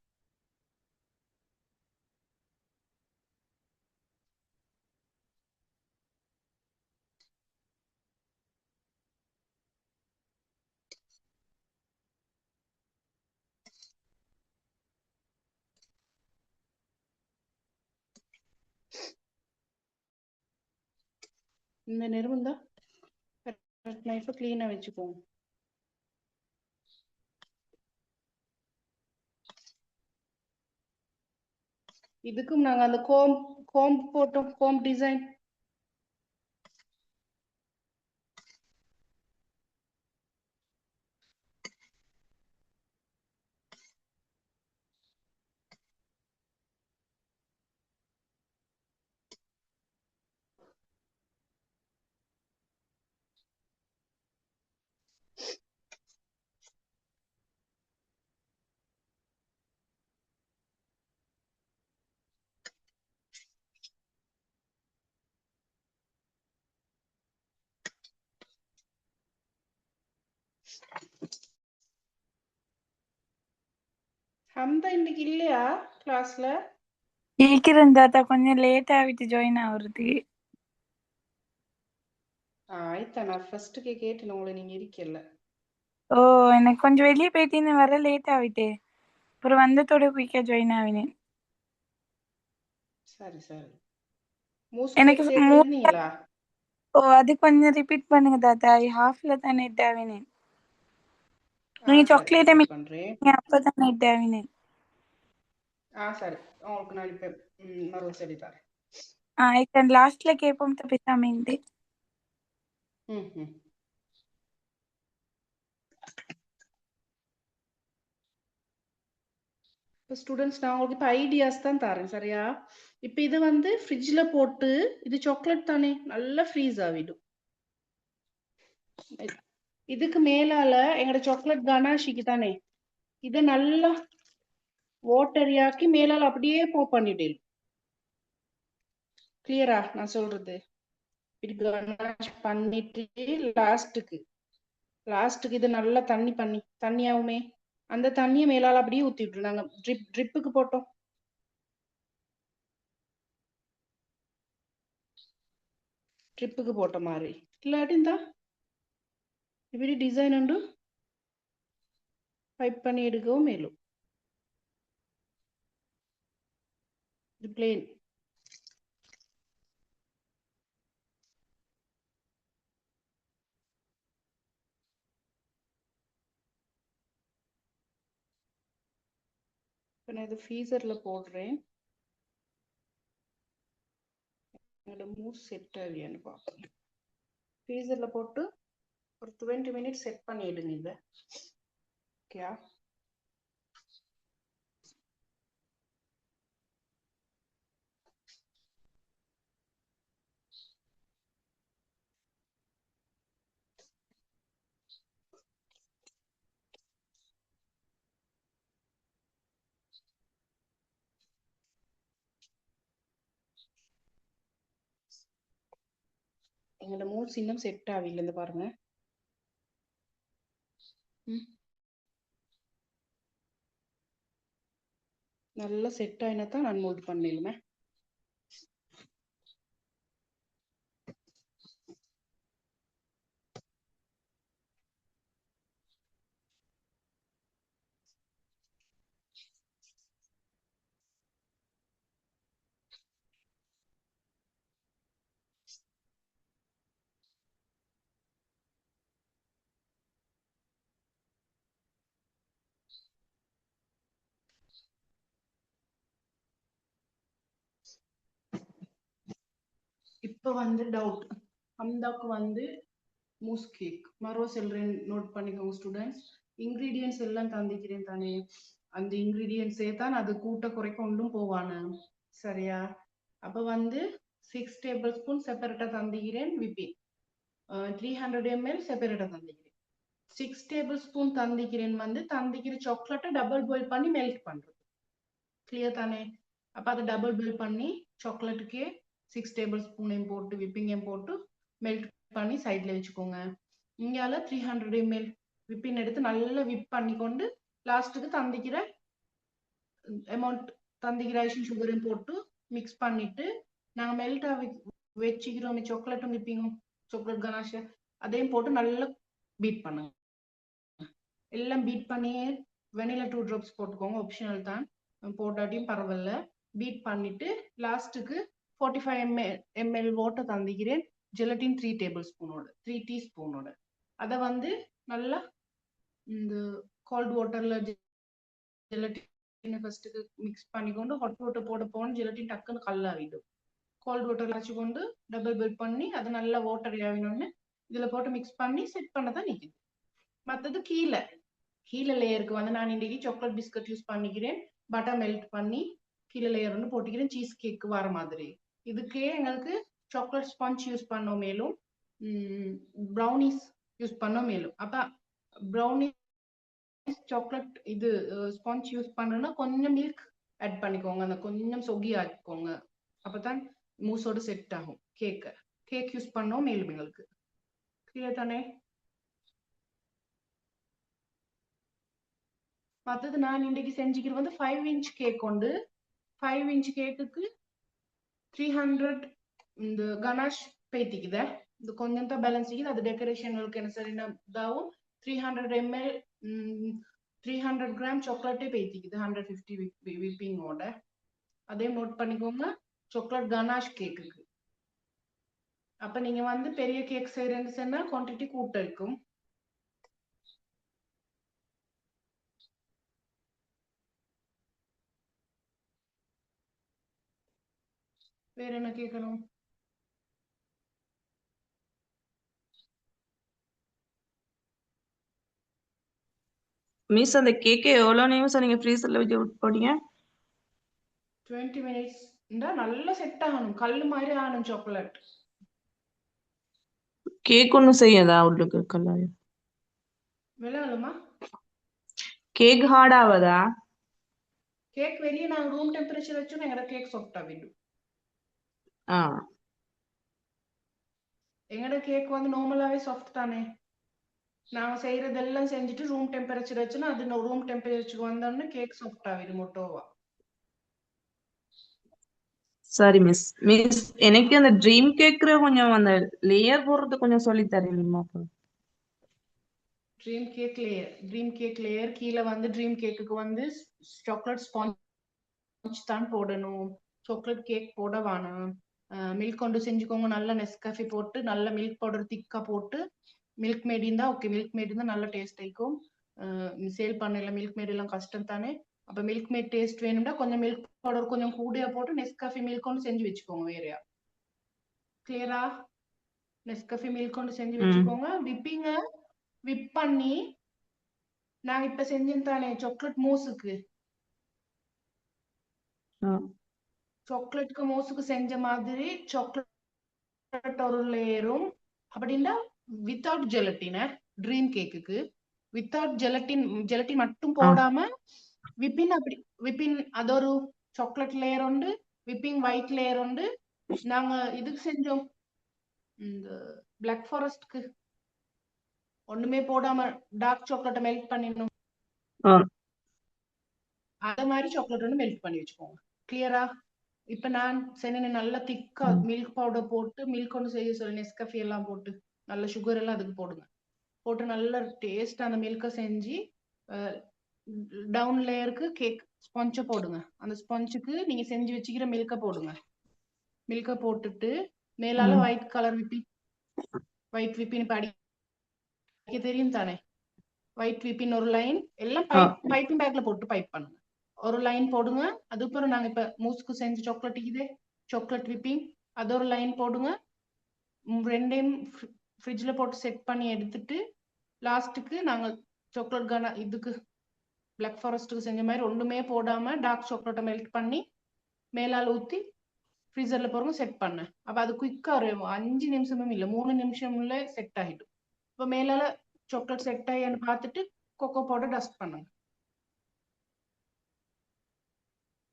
இந்த நேரம் தான் நைஃபை கிளீனா வச்சுக்கோங்க. இதுக்கும் நாங்க அந்த கோம் போட்டோம். கோம் டிசைன் ஹம்தா இன்னைக்கு இல்லையா கிளாஸ்ல? இருக்கிறேன் தாத்தா, கொஞ்சம் லேட் ஆகிட்டு ஜாயின் ஆகுறது. ஆயிட்டா நான் ஃபர்ஸ்ட்டுக்கே கேட்டேன் உங்களை, நீங்க இருக்கல. ஓ, எனக்கு கொஞ்சம் வெளியே போயிட்டு வர லேட் ஆகிட்டு, அப்புறம் வந்ததோட குயிக்கா ஜாயின் ஆகினேன். சரி சரி. எனக்கு மூஸ்கேக் சேர்த்து எழுதினீங்களா? ஓ, அது கொஞ்சம் ரிப்பீட் பண்ணுங்க தாத்தா. ஹாஃப்ல தான் நெட் ஆகினேன். நீங்க சரி சாக்லேட்டை ரிப்பீட் பண்றேன். அப்பதான் நெட் ஆகினேன். சரி உங்களுக்கு நான் இப்ப மறு சரி தரேன். இப்போ லாஸ்ட்ல கேட்போம் பேசாம. இப்போ ஸ்டூடெண்ட்ஸ் நான் உங்களுக்கு இப்போ ஐடியாஸ் தான் தரேன் சரியா. இப்போ இது வந்து ஃப்ரிட்ஜ்ல போட்டு இது சாக்லேட் தானே நல்லா ஃப்ரீஸ் ஆகிடும். இதுக்கு மேலால எங்களோட சாக்லேட் கனாஷிக்கு தானே இதை நல்லா வாட்டரியாக்கி மேலால அப்படியே பண்ணிடலாம். கிளியரா நான் சொல்றது? கனாஷ் பண்ணிட்டு லாஸ்ட்டுக்கு இது நல்லா தண்ணியாவுமே அந்த தண்ணியை மேலால அப்படியே ஊத்தி விட்டுரும். நாங்க ட்ரிப்புக்கு போட்டோம். ட்ரிப்புக்கு போட்ட மாதிரி இல்லாட்டி இந்தா இப்படி டிசைன் உண்டு பைப் பண்ணி எடுக்கவும் மேலும். இது பிளேன் நான் இது ஃப்ரீசர்ல போடுறேன். என்னோட மூஸ் செட் ஆகியான்னு பார்ப்பேன். ஃப்ரீசர்ல போட்டு ஒரு 20 மினிட்ஸ் செட் பண்ணிடுங்க இதை. ஓகே. எங்களோட மூஸ் இன்னும் செட் ஆகல, இந்த பாருங்க. நல்லா செட் ஆயினா தான் நான் மோல்ட் பண்ணிடுமே. இப்ப வந்து டவுட், ஹம்தாக்கு வந்து மூஸ் கேக் மரோ செல்றேன், நோட் பண்ணிக்கோங்க ஸ்டூடெண்ட்ஸ். இன்கிரீடியன்ஸ் எல்லாம் தந்திக்கிறேன் தானே, அந்த இன்கிரீடியன்ஸே தான் அது கூட்ட குறைக்க ஒன்றும் போவானு, சரியா? அப்ப வந்து 6 டேபிள் ஸ்பூன் செப்பரேட்டா தந்திக்கிறேன். விப்பிங் 300 ml செப்பரேட்டா தந்திக்கிறேன். 6 டேபிள் ஸ்பூன் தந்திக்கிறேன் வந்து தந்திக்கிற சாக்லேட்டை டபுள் பாயில் பண்ணி மெல்ட் பண்றது. கிளியர் தானே? அப்ப அதை டபுள் பாயில் பண்ணி சாக்லேட்டுக்கே 6 டேபிள் ஸ்பூனையும் போட்டு விப்பிங்கையும் போட்டு மெல்ட் பண்ணி சைட்ல வச்சுக்கோங்க. இங்கால 300 ml விப்பின் எடுத்து நல்லா விப் பண்ணி கொண்டு லாஸ்ட்டுக்கு தந்திக்கிற அமௌண்ட் தந்திக்கிற ஐசிங் சுகரையும் போட்டு மிக்ஸ் பண்ணிட்டு நாங்க மெல்ட்டா வச்சுக்கிறோம் சாக்லேட்டும் விப்பிங்கும், சாக்லேட் கனாஷ அதையும் போட்டு நல்லா பீட் பண்ணுங்க. எல்லாம் பீட் பண்ணி வெனிலா 2 drops போட்டுக்கோங்க, ஆப்ஷனல் தான், போட்டாட்டியும் பரவாயில்ல. பீட் பண்ணிட்டு லாஸ்ட்டுக்கு 45 ml வாட்டர் தந்திக்கிறேன். ஜெலட்டின் 3 டேபிள் ஸ்பூனோட 3 டீஸ்பூனோட அதை வந்து நல்லா இந்த கோல்ட் வாட்டர்ல ஜெலட்டின் ஃபர்ஸ்ட்டுக்கு மிக்ஸ் பண்ணிக்கொண்டு ஹாட் வாட்டர் போட போன ஜெலட்டின் டக்குன்னு கல்லாகிடும். கோல்ட் வாட்டர் வச்சுக்கொண்டு டபுள் பாயில் பண்ணி அது நல்லா வாட்டர் ஆகினோன்னு இதுல போட்டு மிக்ஸ் பண்ணி செட் பண்ணதான் நிற்குது. மற்றது கீழே லேயருக்கு வந்து நான் இன்னைக்கு சாக்லேட் பிஸ்கட் யூஸ் பண்ணிக்கிறேன். பட்டர் மெல்ட் பண்ணி கீழே லேயர் வந்து போட்டுக்கிறேன், சீஸ் கேக் வர மாதிரி. இதுக்கே எங்களுக்கு சாக்லேட் ஸ்பாஞ்ச் யூஸ் பண்ண மேலும் ப்ரௌனிஸ் யூஸ் பண்ண மேலும். அப்ப ப்ரௌனிஸ் சாக்லேட் இது ஸ்பாஞ்ச் யூஸ் பண்ணணும்னா கொஞ்சம் மில்க் ஆட் பண்ணிக்கோங்க, அந்த கொஞ்சம் சொகி ஆக்கிக்கோங்க, அப்பதான் மூஸோட செட் ஆகும். கேக் யூஸ் பண்ணோம் மேலும் எங்களுக்கு. கிளியர் தானே? மற்றது நான் இன்னைக்கு செஞ்சுக்கிறது வந்து 5 inch கேக் உண்டு. 5 inch கேக்குக்கு 300 இந்த கனாஷ் பேத்திக்குத, இது கொஞ்சம் தான் பேலன்ஸ் இருக்குது. அது டெக்கரேஷனுக்கு என்ன சரி இதாகும். 300 ml 300 கிராம் சாக்லேட்டே பேத்திக்குது 150 விப்பிங்கோட. அதே நோட் பண்ணிக்கோங்க சாக்லேட் கனாஷ் கேக்குக்கு. அப்ப நீங்க வந்து பெரிய கேக் செய்யறேன்னு சொன்னா குவான்டிட்டி கூட்ட இருக்கும். வேற என்ன கேட்கணும்? மிஸ் அந்த கேக்கை எவ்வளவு நேரம் சொன்னீங்க ஃப்ரீசர்ல வச்சு போட்டீங்க? 20 மினிட்ஸ் நல்லா செட் ஆகணும், கல்லு மாதிரி ஆகணும் சாக்லேட். கேக் ஒன்றும் செய்யாதா உள்ளுக்கு கல்லாய? விளையாடுமா? கேக் ஹார்ட் ஆவதா? கேக் வெளியே நாங்க ரூம் டெம்பரேச்சர் வச்சோம், எங்கட கேக் சாஃப்டா விடும். எங்கட கேக் வந்து நார்மலாவே சாஃப்ட் தானே. நாங்க செய்யறதெல்லாம் செஞ்சுட்டு ரூம் டெம்பரேச்சர் வச்சுன்னா அது ரூம் டெம்பரேச்சர் வந்தோம்னா கேக் சாஃப்டா விடும் மொட்டோவா. சரி மிஸ். மிஸ் எனக்கு அந்த ட்ரீம் கேக்குற கொஞ்சம் அந்த லேயர் போடுறது கொஞ்சம் சொல்லி தரீங்களா? ட்ரீம் கேக் லேயர் கீழே வந்து ட்ரீம் கேக்குக்கு வந்து சாக்லேட் ஸ்பாஞ்ச் தான் போடணும், சாக்லேட் கேக் போட வேணும். மில்க் கொண்டு செஞ்சுக்கோங்க, நல்லா நெஸ்காஃபி போட்டு நல்ல மில்க் பவுடர் திக்கா போட்டு மில்க் மேட் இருந்தா ஓகே, மில்க் மேட் இருந்தா நல்ல டேஸ்ட் ஆயிக்கும். சேல் பண்ணல மில்க் மேட் எல்லாம் கஷ்டம் தானே. அப்ப மில்க் மேட் டேஸ்ட் வேணும்னா கொஞ்சம் மில்க் பவுடர் கொஞ்சம் கூடியா போட்டு நெஸ்காஃபி மில்க் ஒன்று செஞ்சு வச்சுக்கோங்க வேறையா. கிளியரா? நெஸ்காஃபி மில்க் ஒன்று செஞ்சு வச்சுக்கோங்க. விப்பிங்க விப் பண்ணி நாங்க இப்ப செஞ்சோம் தானே சாக்லேட் மூஸுக்கு, சாக்லேட்டுக்கு மூஸுக்கு செஞ்ச மாதிரி சாக்லேட் ஒரு லேயரும், அப்படின்னா வித்தவுட் ஜெலட்டின ட்ரீம் கேக்குக்கு வித்தவுட் ஜெலட்டின் மட்டும் போடாம விப்பின் அப்படி விப்பின் அது ஒரு சாக்லேட் லேயர் உண்டு, விப்பிங் ஒயிட் லேயர் உண்டு. நாங்க இதுக்கு செஞ்சோம் இந்த பிளாக் ஃபாரஸ்ட்க்கு ஒண்ணுமே போடாம டார்க் சாக்லேட்டை மெல்ட் பண்ணிடணும். அத மாதிரி சாக்லேட் ஒன்று மெல்ட் பண்ணி வச்சுக்கோங்க. கிளியரா? இப்ப நான் சென்னை நல்லா திக்கா மில்க் பவுடர் போட்டு மில்க் ஒன்று செய்ய சொல்லி நெஸ்கஃபி எல்லாம் போட்டு நல்ல சுகர் எல்லாம் அதுக்கு போடுங்க. போட்டு நல்ல டேஸ்ட் அந்த மில்கை செஞ்சு டவுன் லேயருக்கு கேக் ஸ்பாஞ்சை போடுங்க. அந்த ஸ்பாஞ்சுக்கு நீங்க செஞ்சு வச்சுக்கிற மில்கை போடுங்க. மில்கை போட்டுட்டு மேலால ஒயிட் கலர் விப்பின் படிக்க தெரியும் தானே? ஒயிட் விப்பின் ஒரு லைன் எல்லாம் பைப்பிங் பேக்ல போட்டு பைப் பண்ணுங்க. ஒரு லைன் போடுங்க. அதுக்கப்புறம் நாங்க இப்ப மூஸ்க்கு செஞ்ச சாக்லேட் இது சாக்லேட் விப்பிங் அது ஒரு லைன் போடுங்க. ரெண்டையும் ஃப்ரிட்ஜ்ல போட்டு செட் பண்ணி எடுத்துட்டு லாஸ்ட்டுக்கு நாங்க சாக்லேட் கான இதுக்கு பிளாக் ஃபாரஸ்ட்டுக்கு செஞ்ச மாதிரி ஒண்ணுமே போடாம டார்க் சாக்லேட்டை மெல்ட் பண்ணி மேலால ஊத்தி ஃப்ரீசர்ல போறோம் செட் பண்ண. அப்ப அது குயிக்கா ஒரு 5 நிமிஷமும் இல்ல 3 நிமிஷம்ல செட் ஆகிடும். இப்ப மேலால சாக்லேட் செட் ஆகின்னு பார்த்துட்டு கொக்கோ பவுடர் டஸ்ட் பண்ணுங்க.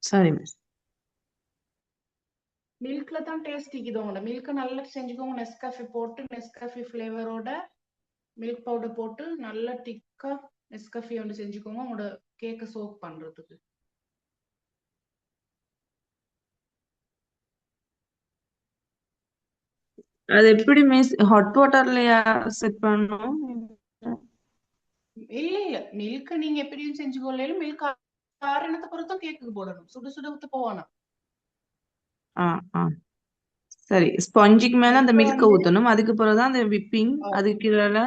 சரி மிஸ். மில்க்ல தான் டேஸ்ட் இருக்குதோங்க. மில்க் நல்லா செஞ்சுக்கோங்க. நெஸ்காஃபி போட்டு நெஸ்காஃபி ஃபிளேவரோட மில்க் பவுடர் போட்டு நல்லா திக்கா நெஸ்காஃபி ஒன்று செஞ்சுக்கோங்க உங்களோட கேக்கை சோக் பண்றதுக்கு. அது எப்படி மிஸ் ஹாட் வாட்டர்லயா செட் பண்ணணும்? இல்ல மில்க நீங்க எப்படியும் செஞ்சுக்கொள்ளையிலும் மில்க் காரணத்தை பொறுத்தும் கேக்குக்கு போடணும். சுடு சுடு ஊத்து போவானா. சரி, ஸ்பாஞ்சுக்கு மேல அந்த மில்க மில்க வந்து ஊத்தணும். அதுக்கு பிறகுதான் அந்த விப்பிங், அதுக்கு மேல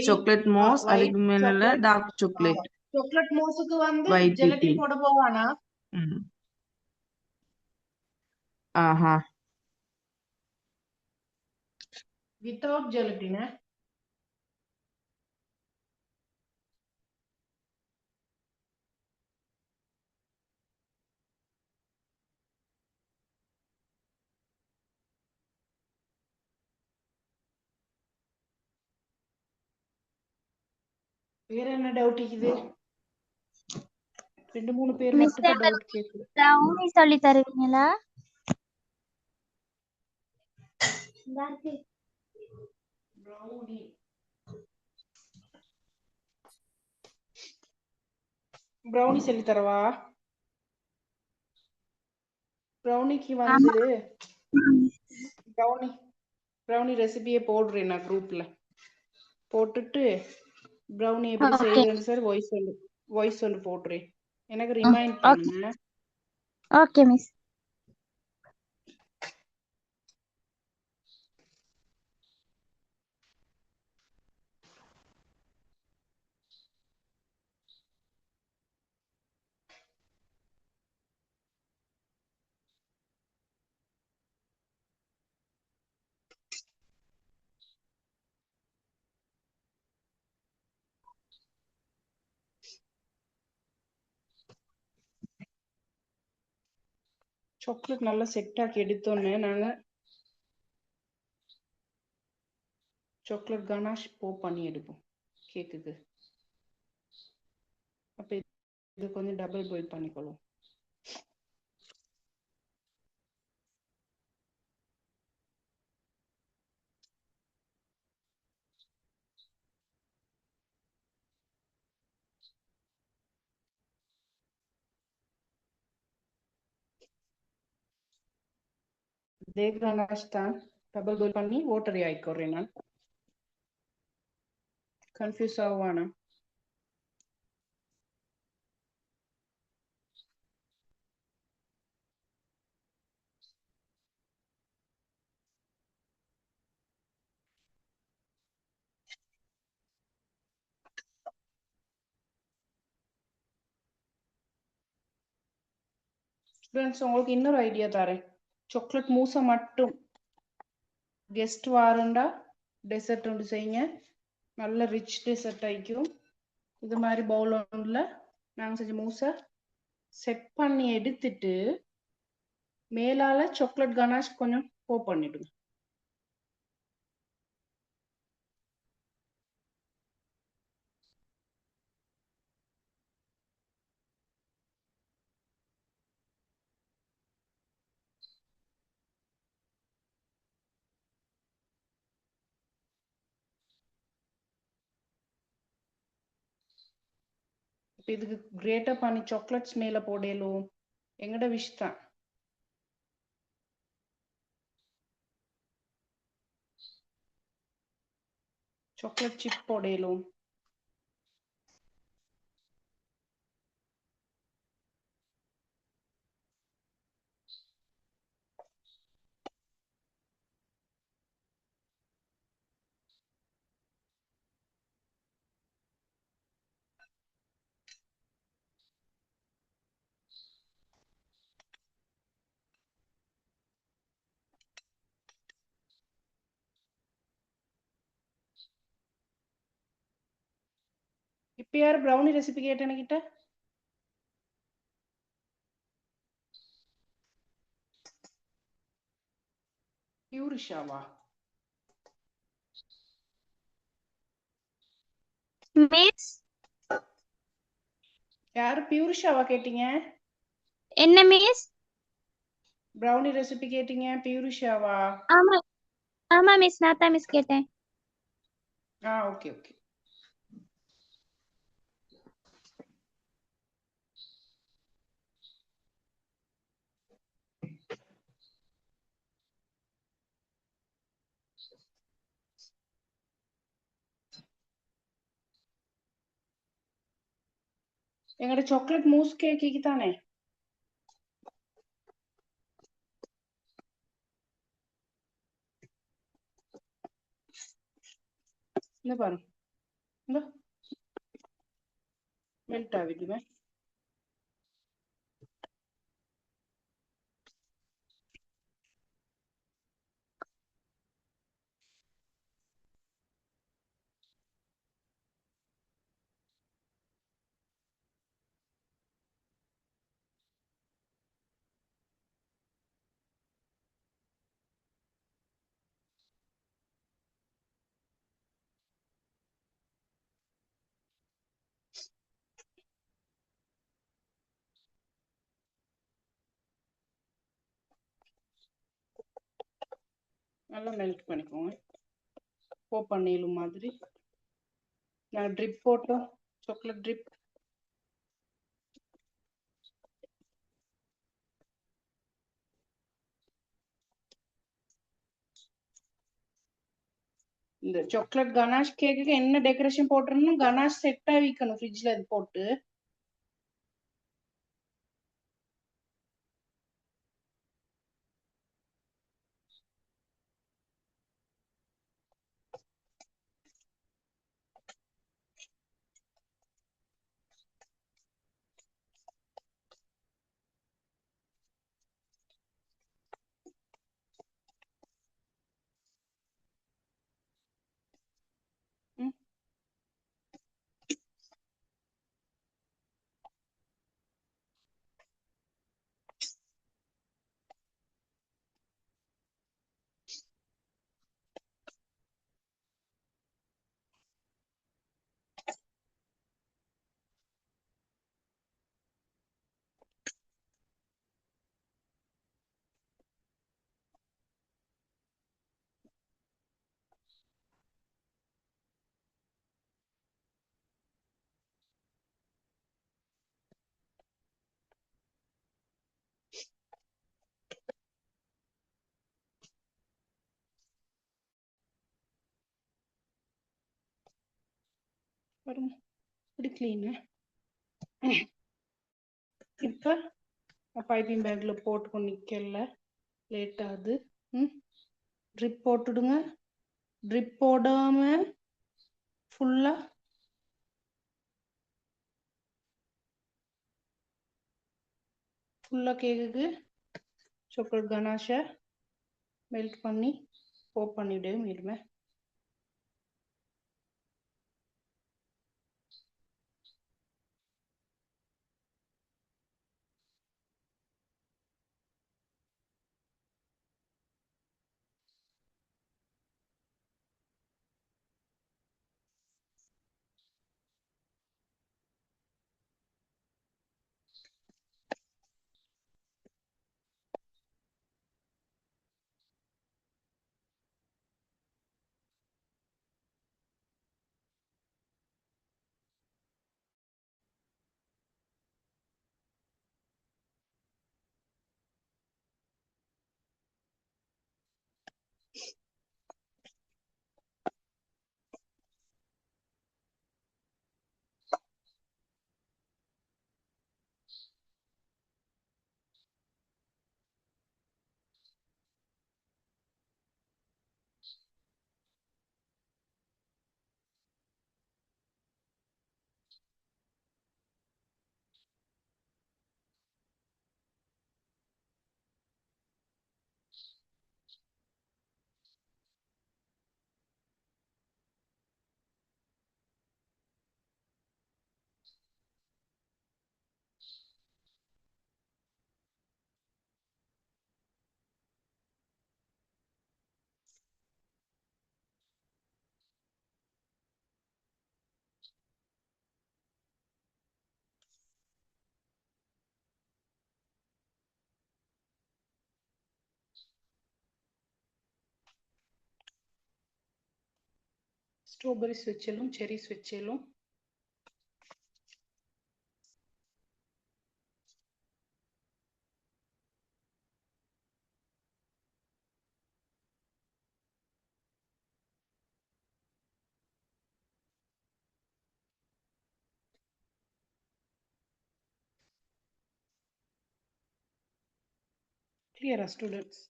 சாக்லேட் மோஸ், அதுக்கு மேல சாக்லேட் டார்க் சாக்லேட் சாக்லேட் மோஸுக்கு வந்து ஒயிட் ஜெலட்டின் விப்பிங். போட போவானா. ஆஹா. Without gelatin. வேற என்ன டவுட் இருக்குது? 2-3 பேர் மிஸ் மட்டும் டவுட் கேக்குது. ப்ரௌனி சொல்லி தருவீங்களா? ப்ரௌனி சொல்லி தரவா? ப்ரௌனிக்கு வந்து ப்ரௌனி ரெசிபியை போடுறேன் நான் குரூப்ல. போட்டுட்டு ப்ரௌனி எப்படி செய்யறேன்னு சார் வாய்ஸ் சொல்லு போடுறேன். எனக்கு ரிமைண்ட் பண்ணுங்க. Okay miss. சாக்லேட் நல்லா செட் ஆக்கி எடுத்தோன்னே நாங்க சாக்லேட் கனாஷ் பண்ணி எடுப்போம் கேக்குக்கு. அப்ப இது கொஞ்சம் டபுள் பாயில் பண்ணிக்கொள்ளும். இதே கனாஷ் தான் டபுள் பாயில் பண்ணி வாட்டர் ஆயிக்கொறேன். நான் கன்ஃபியூஸ் ஆவானா? ஸ்டூடெண்ட்ஸ் உங்களுக்கு இன்னொரு ஐடியா தரேன். சாக்லேட் மூஸை மட்டும் கெஸ்ட் வாரண்டா டெசர்ட் ஒன்று செய்யுங்க. நல்ல ரிச் டெசர்ட் ஆயிக்கும். இது மாதிரி பவுல் ஒன்றில் நாங்கள் செஞ்ச மூஸை செட் பண்ணி எடுத்துட்டு மேலால சாக்லேட் கனாஷ் கொஞ்சம் பண்ணிடுங்க. இதுக்கு கிரேட்டர் பண்ணி சாக்லேட்ஸ் மேல போடலும் எங்கட விஷ் தான். சாக்லேட் சிப் போடலும். இப்ப யாரு ப்ரௌனி ரெசிபி கேட்டேன்னு கிட்ட? பியூரிஷாவா? மிஸ் யாரு பியூரிஷாவா கேட்டீங்க? என்ன மிஸ்? ப்ரௌனி ரெசிபி கேட்டீங்க பியூரிஷாவா? ஆமா ஆமா மிஸ், நான் தான் மிஸ் கேட்டேன். Okay okay. எங்கட சாக்லேட் மூஸ் கேக்கு தானே? இந்த பாரு, இந்த மெல்ட் ஆகிடுமே. நல்லா மெல்ட் பண்ணிக்கோங்க. பண்ணிடலும் மாதிரி நான் ட்ரிப் போட்டோம். சாக்லேட் ட்ரிப் இந்த சாக்லேட் கனாஷ் கேக்குக்கு என்ன டெக்கரேஷன் போட்டுறணும்? கனாஷ் செட்டா வைக்கணும் ஃப்ரிட்ஜ்ல இது போட்டு. ம். பாருங்க இப்படி கிளீன். இப்ப பைப்பிங் பேக்ல போட்டுக்கொண்டு நிக்கல, லேட் ஆகுது. ட்ரிப் போட்டுடுங்க. ட்ரிப் போடாம ஃபுல்லா ஃபுல்லா கேக்குக்கு சாக்லேட் கனாஷை மெல்ட் பண்ணி போப் பண்ணிவிடு மீடுமே. ஸ்ட்ராபெரிஸ் வச்சலும் செரிஸ் வச்சலும் கிளியரா ஸ்டூடெண்ட்ஸ்?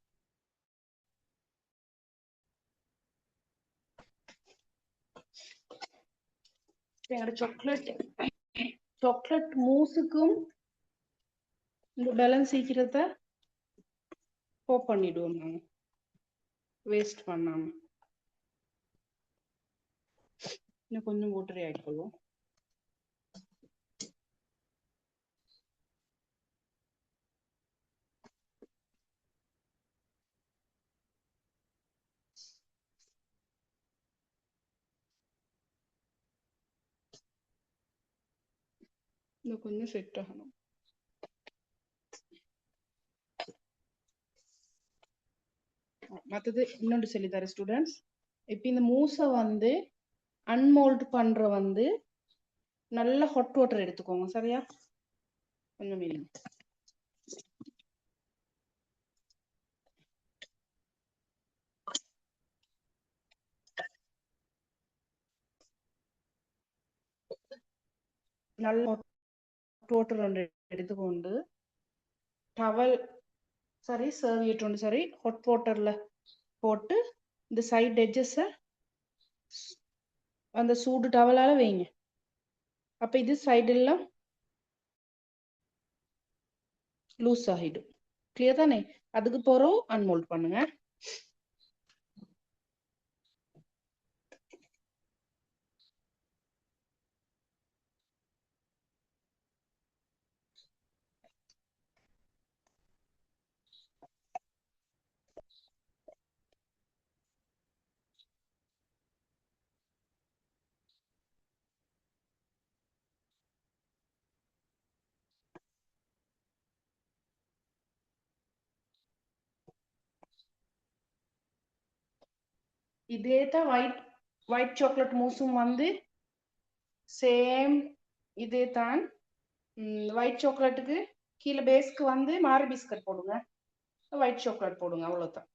எங்களோட சாக்லேட் மூஸுக்கும் இந்த பேலன்ஸ் சீக்கிரத்தை போப் பண்ணிடுவோம் நாங்க வேஸ்ட் பண்ணாம. இன்னும் கொஞ்சம் வாட்டர் ஆட் பண்ணுவோம். இன்னும் கொஞ்சம் செட் ஆகணும். மற்றது இன்னொன்று சொல்லித்தரேன் ஸ்டூடெண்ட்ஸ். இப்போ இந்த மூஸை வந்து அன்மோல்ட் பண்ற வந்து நல்ல ஹாட் வாட்டர் எடுத்துக்கோங்க. சரியா? கொஞ்சம் மீறிங்க. நல்ல ஹாட் வாட்டர் ஒன்று எடுத்துக்கொண்டு டவல் சரி சர்வியட் ஒன்று சரி ஹாட் வாட்டர்ல போட்டு இந்த சைட் எட்ஜஸை அந்த சூடு டவலால வைங்க. அப்ப இது சைடு எல்லாம் லூஸ் ஆகிடும். கிளியர் தானே? அதுக்கு போறோம் அன்மோல்ட் பண்ணுங்க. இதே தான் ஒயிட் சாக்லேட் மூஸும் வந்து சேம் இதே தான். ஒயிட் சாக்லேட்டுக்கு கீழே பேஸ்க்கு வந்து மாரி பிஸ்கட் போடுங்க, ஒயிட் சாக்லேட் போடுங்க, அவ்வளவுதான்.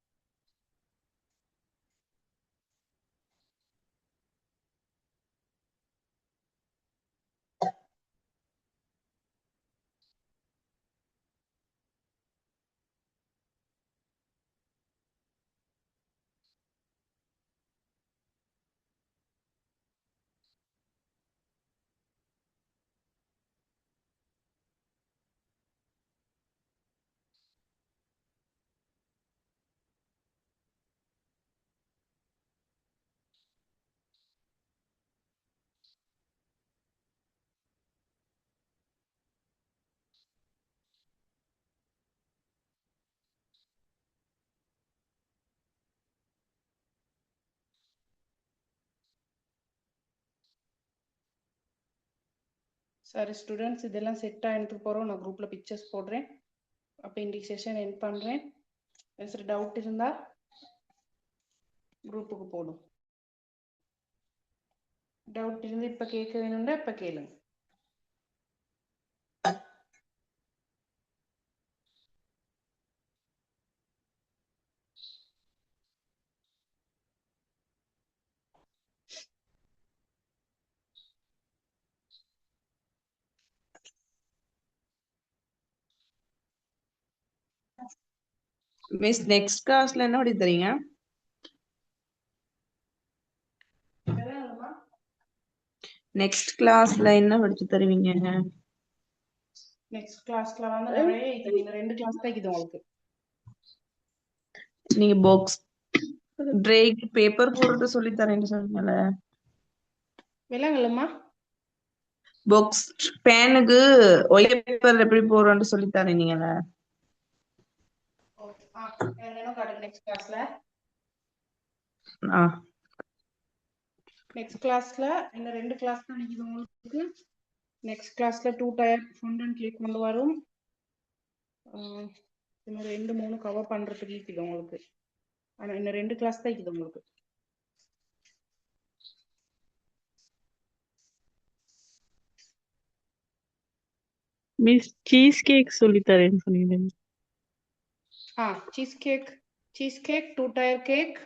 சரி ஸ்டூடெண்ட்ஸ், இதெல்லாம் செட் ஆனதுக்கு போறோம். நான் குரூப்ல பிக்சர்ஸ் போடுறேன். அப்ப இன்னைக்கு செஷன் எண்ட் பண்றேன். ஏதாவது டவுட் இருந்தா குரூப்புக்கு போடும். டவுட் இருந்து இப்ப கேட்க வேணும்னா இப்ப கேளுங்க. மிஸ் நெக்ஸ்ட் கிளாஸ்ல என்ன படி தரீங்க? நெக்ஸ்ட் கிளாஸ்ல என்ன படிச்சு தருவீங்க? நெக்ஸ்ட் கிளாஸ்ல வந்து நிறைய இது, இந்த 2 கிளாஸ் தான் இது உங்களுக்கு. நீங்க பாக்ஸ் ட்ரேக் பேப்பர் போடுறது சொல்லி தரேன்னு சொன்னீங்கல்ல, விலங்கல்லம்மா பாக்ஸ் பேனுக்கு ஒயிட் பேப்பர் எப்படி போடுறோம்னு சொல்லி தரீங்கல்ல. நெக்ஸ்ட் கிளாஸ்ல ஆ நெக்ஸ்ட் கிளாஸ்ல இந்த 2 கிளாஸ் தான் இது உங்களுக்கு. நெக்ஸ்ட் கிளாஸ்ல 2 டயர் ஃபவுண்டன் கேக் கொண்டு வரும். இன்னும் 2-3 கவர் பண்றதுக்கு இருக்குது உங்களுக்கு. ஆனா இந்த 2 கிளாஸ் தான் இருக்குது உங்களுக்கு. மிஸ் சீஸ் கேக் சொல்லி தரேன்னு சொன்னீங்க. சீஸ் கேக் 2 டயர் கேக்,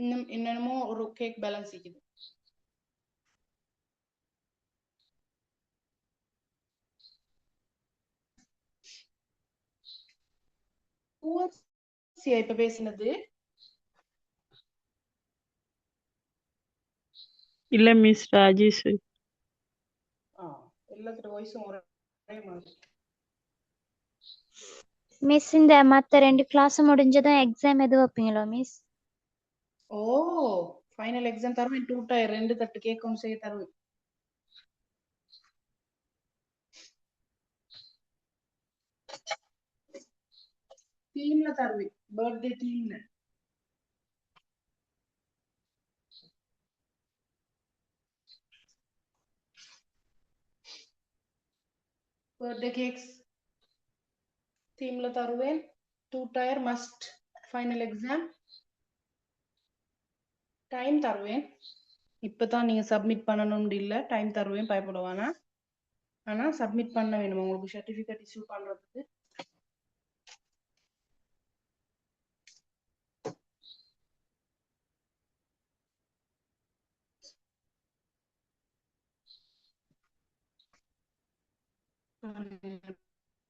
இன்னும் என்னென்னமோ ஒரு கேக் பேலன்ஸ் இருக்குது. இப்ப பேசினது இல்ல மிஸ் ராஜேஷ். எல்லாத்தோட வாய்ஸும் ஒரே மாதிரி. மிஸ் இந்த மத்த 2 கிளாஸ் முடிஞ்சதும் எக்ஸாம் எது வைப்பீங்களோ மிஸ்? ஃபைனல் எக்ஸாம் தருவேன். 2 டயர் 2 தட்டு கேக் ஒன்று செய்ய தருவேன். தீம்ல தருவேன், பர்த்டே தீம்ல. பர்த்டே கேக்ஸ் தீம்ல தருவேன். 2 tier must final exam. Time தருவேன். இப்பதான் நீங்க சப்மிட் பண்ணணும்னு இல்ல, டைம் தருவேன், பயப்படுவானா. ஆனா சப்மிட் பண்ண வேணும் உங்களுக்கு சர்டிபிகேட் இஷ்யூ பண்றதுக்கு.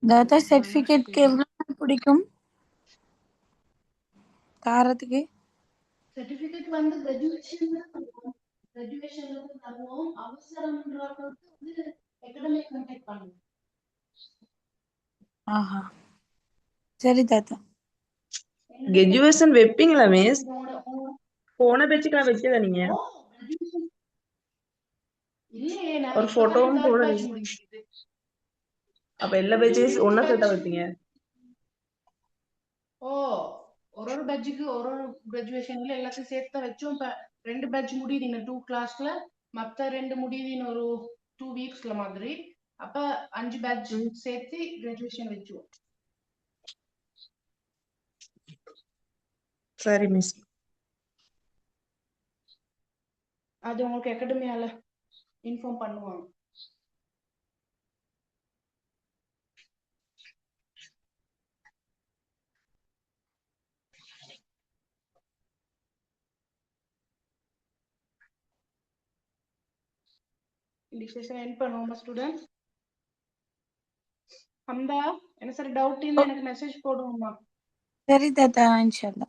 தாத்தா சர்டிபிகேட்க்கு எவ்வளவு நாள் பிடிக்கும் தாரத்துக்கு? சர்டிபிகேட் வந்து கிராஜுவேஷன்ல தருவோம். அவசரம்ன்றவங்களுக்கு வந்து அகாடமிக் கான்டாக்ட் பண்ணுங்க. ஆஹா சரி தாத்தா. கிராஜுவேஷன் வைப்பீங்களா மிஸ்? போன பேச்சுக்கெல்லாம் வச்சதா நீங்க? இல்லையே, ஒரு போட்டோவும் போட. அப்ப எல்லா பேச்சஸ் ஒன்னா சேர்த்தா வைப்பீங்க? ஒரு பேட்சுக்கு ஒரு கிராஜுவேஷன்ல எல்லாத்தையும் சேர்த்து தான் வச்சோம். இப்ப 2 பேட்ச் முடியுது இந்த 2 கிளாஸ்ல, மத்த 2 முடியுது ஒரு 2 வீக்ஸ்ல மாதிரி. அப்ப 5 பேட்ச் சேர்த்து கிராஜுவேஷன் வச்சுவோம். சரி மிஸ். அது உங்களுக்கு அகாடமியால இன்ஃபார்ம் பண்ணுவாங்க. இந்த செஷன் எண்ட் பண்ணுவோமா ஸ்டூடெண்ட்ஸ்? ஹம்தா, என்ன சார் டவுட் இருந்தா எனக்கு மெசேஜ் போடுவோமா? சரி தாத்தா இன்ஷால்லா.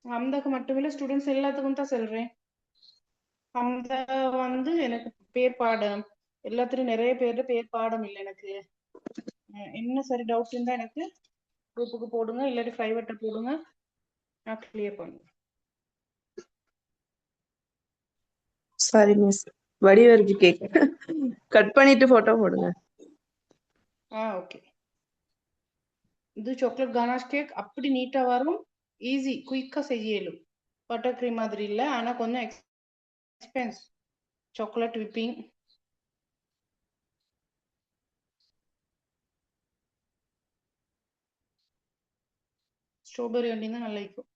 ஹம்தாக்கு மட்டுமில்ல, ஸ்டூடெண்ட்ஸ் எல்லாத்துக்கும் தான் சொல்றேன். ஹம்தா வந்து எனக்கு பேர் பாடம், எல்லாத்துலயும் நிறைய பேர் பாடம் இல்லை எனக்கு. என்ன சரி டவுட் இருந்தா எனக்கு குரூப்புக்கு போடுங்க, இல்லாட்டி பிரைவேட்டா போடுங்க, நான் கிளியர் பண்ணுவேன். சரி மிஸ். வடிவருக்கு கேக் கட் பண்ணிட்டு போட்டோ போடுங்க. ஓகே. இது சாக்லேட் கானாஷ் கேக் அப்படி நீட்டா வரும், ஈஸி குயிக்கா செய்யலும். பட்டர் க்ரீம் மாதிரி இல்லை, ஆனால் கொஞ்சம் எக்ஸ்பென்ஸ். சாக்லேட் விப்பிங், ஸ்ட்ராபெரி அண்டி தான் நல்லா இருக்கும்.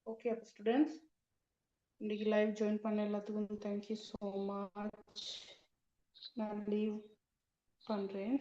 ஓகே, அப்போ ஸ்டூடெண்ட்ஸ் இன்னைக்கு லைவ் ஜாயின் பண்ண எல்லாத்துக்கும் தேங்க்யூ ஸோ மச். நான் லீவ் பண்ணுறேன்.